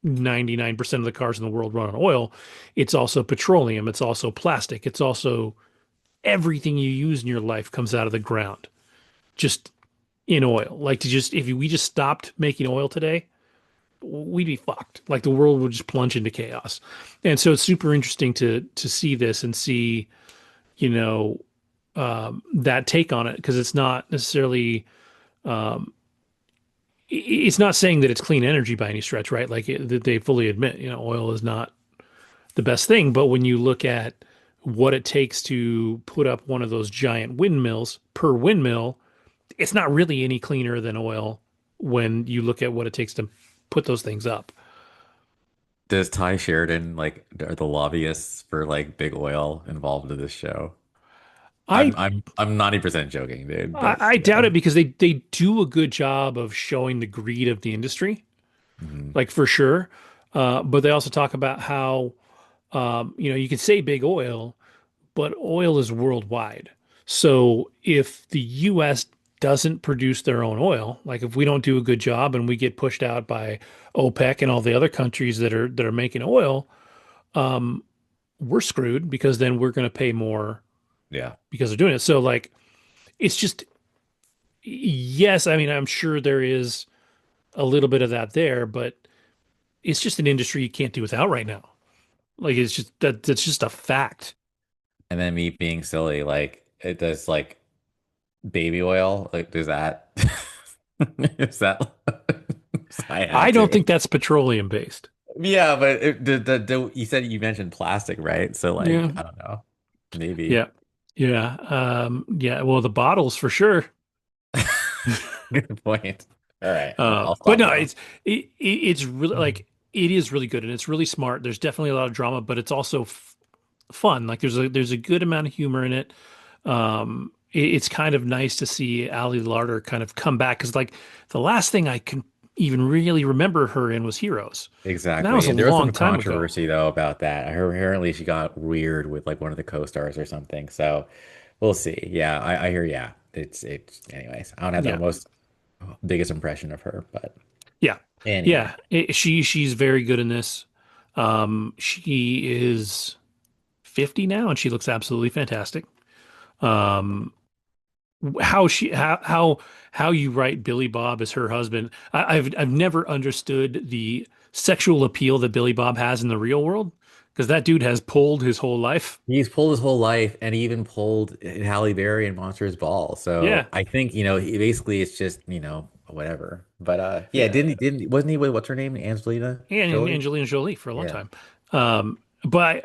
99% of the cars in the world run on oil. It's also petroleum. It's also plastic. It's also everything you use in your life comes out of the ground just in oil. Like to just, if we just stopped making oil today, we'd be fucked. Like the world would just plunge into chaos. And so it's super interesting to see this and see, you know, that take on it because it's not necessarily it's not saying that it's clean energy by any stretch, right? Like that they fully admit, oil is not the best thing. But when you look at what it takes to put up one of those giant windmills per windmill, it's not really any cleaner than oil when you look at what it takes to put those things up. Does Ty Sheridan like are the lobbyists for like big oil involved in this show? I I'm 90% joking, dude, I, but I doubt yeah. it because they do a good job of showing the greed of the industry, Mhm. like for sure. But they also talk about how you can say big oil, but oil is worldwide. So if the US doesn't produce their own oil, like if we don't do a good job and we get pushed out by OPEC and all the other countries that are making oil, we're screwed because then we're going to pay more Yeah. because they're doing it. So like it's just yes, I mean I'm sure there is a little bit of that there, but it's just an industry you can't do without right now. Like it's just that's just a fact. And then me being silly, like it does like baby oil, like does that is that I I had don't to. think that's petroleum based. Yeah, but you said you mentioned plastic, right? So Yeah. like, I don't know. Maybe. Yeah. Yeah. Yeah. Well, the bottles for sure. Good point. All right. I'll But stop no, now. it's really like it is really good and it's really smart. There's definitely a lot of drama, but it's also f fun. Like there's a good amount of humor in it. It's kind of nice to see Ali Larter kind of come back because like the last thing I can even really remember her in was Heroes. And that was Exactly. a And there was long some time ago. controversy though about that. I heard apparently she got weird with like one of the co-stars or something. So we'll see. Yeah, I hear yeah. It's anyways. I don't have the Yeah. most biggest impression of her, but Yeah. anyway. Yeah. She's very good in this. She is 50 now and she looks absolutely fantastic. Um, how you write Billy Bob as her husband. I've never understood the sexual appeal that Billy Bob has in the real world because that dude has pulled his whole life. He's pulled his whole life and he even pulled Halle Berry in Monsters Ball. Yeah. So I think, he basically it's just, whatever. But yeah, Yeah. wasn't he with what's her name? Angelina And Jolie? Angelina Jolie for a long Yeah. time. But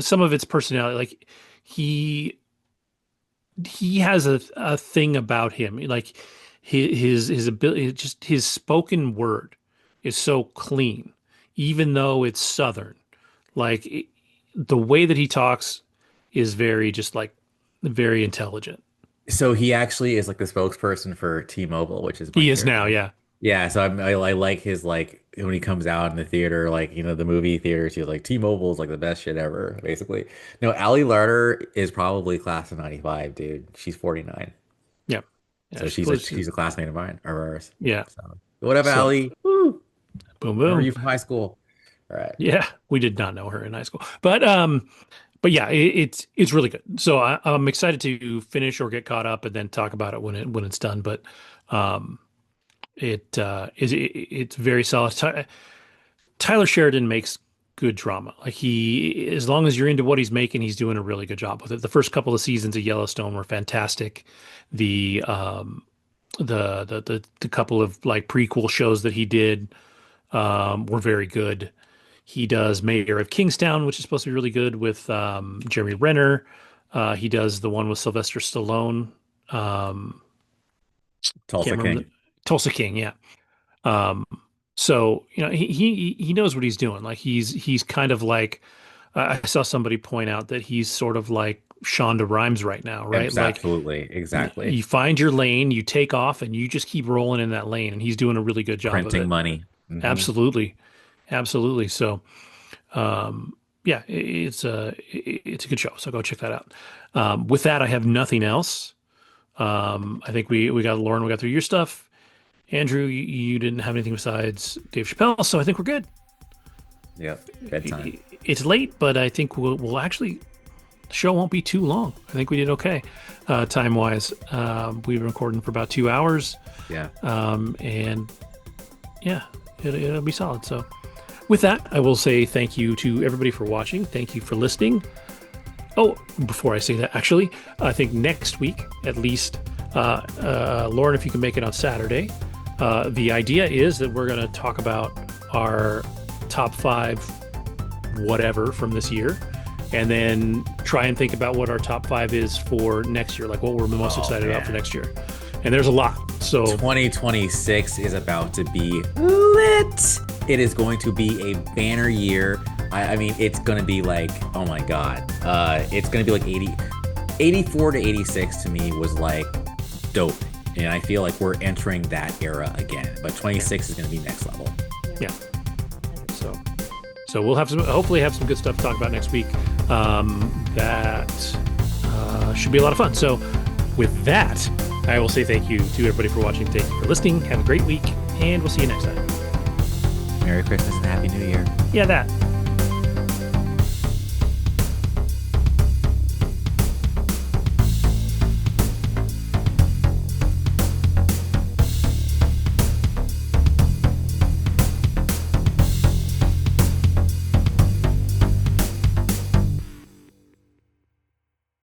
some of its personality, like he he has a thing about him, like his ability, just his spoken word is so clean, even though it's Southern. Like the way that he talks is very just like very intelligent. So he actually is like the spokesperson for T-Mobile, which is my He is now, carrier. yeah, Yeah, so I like his like when he comes out in the theater, like the movie theaters, he's like T-Mobile is like the best shit ever, basically. No, Ali Larter is probably class of 95, dude. She's 49. yeah, yeah. So She she's a plays, she's a classmate of mine or ours. yeah. So what up, So Ali? Woo! boom, Remember boom. you from high school. All right. Yeah, we did not know her in high school, but yeah, it's really good. So I'm excited to finish or get caught up and then talk about it when it's done. But um, it's very solid. Tyler Sheridan makes good drama. Like as long as you're into what he's making, he's doing a really good job with it. The first couple of seasons of Yellowstone were fantastic. The the couple of like prequel shows that he did were very good. He does Mayor of Kingstown, which is supposed to be really good with Jeremy Renner. He does the one with Sylvester Stallone. Um, Tulsa can't remember King. Tulsa King, yeah. Um, so he knows what he's doing. Like he's kind of like I saw somebody point out that he's sort of like Shonda Rhimes right now, right? Like Absolutely. Exactly. you find your lane, you take off, and you just keep rolling in that lane, and he's doing a really good job of Printing it. money. Absolutely, absolutely. So yeah, it's a good show. So go check that out. With that, I have nothing else. I think we got Lauren, we got through your stuff. Andrew, you didn't have anything besides Dave Chappelle, so I think we're good. Yep. Bedtime. It's late, but I think we'll actually, the show won't be too long. I think we did okay, time wise. We've been recording for about 2 hours. Yeah. And yeah, it'll be solid. So with that, I will say thank you to everybody for watching. Thank you for listening. Oh, before I say that, actually, I think next week, at least, Lauren, if you can make it on Saturday, the idea is that we're going to talk about our top 5 whatever from this year, and then try and think about what our top 5 is for next year, like what we're most excited about for next year. And there's a lot. So 2026 is about to be lit. It is going to be a banner year. I mean, it's going to be like, oh my God. It's going to be like 84 to 86 to me was like dope. And I feel like we're entering that era again. But 26 is going to be next level. Yeah. So we'll hopefully have some good stuff to talk about next week. That should be a lot of fun. So with that, I will say thank you to everybody for watching. Thank you for listening. Have a great week, and we'll see you next time. Merry Christmas and Happy New Year. Yeah, that.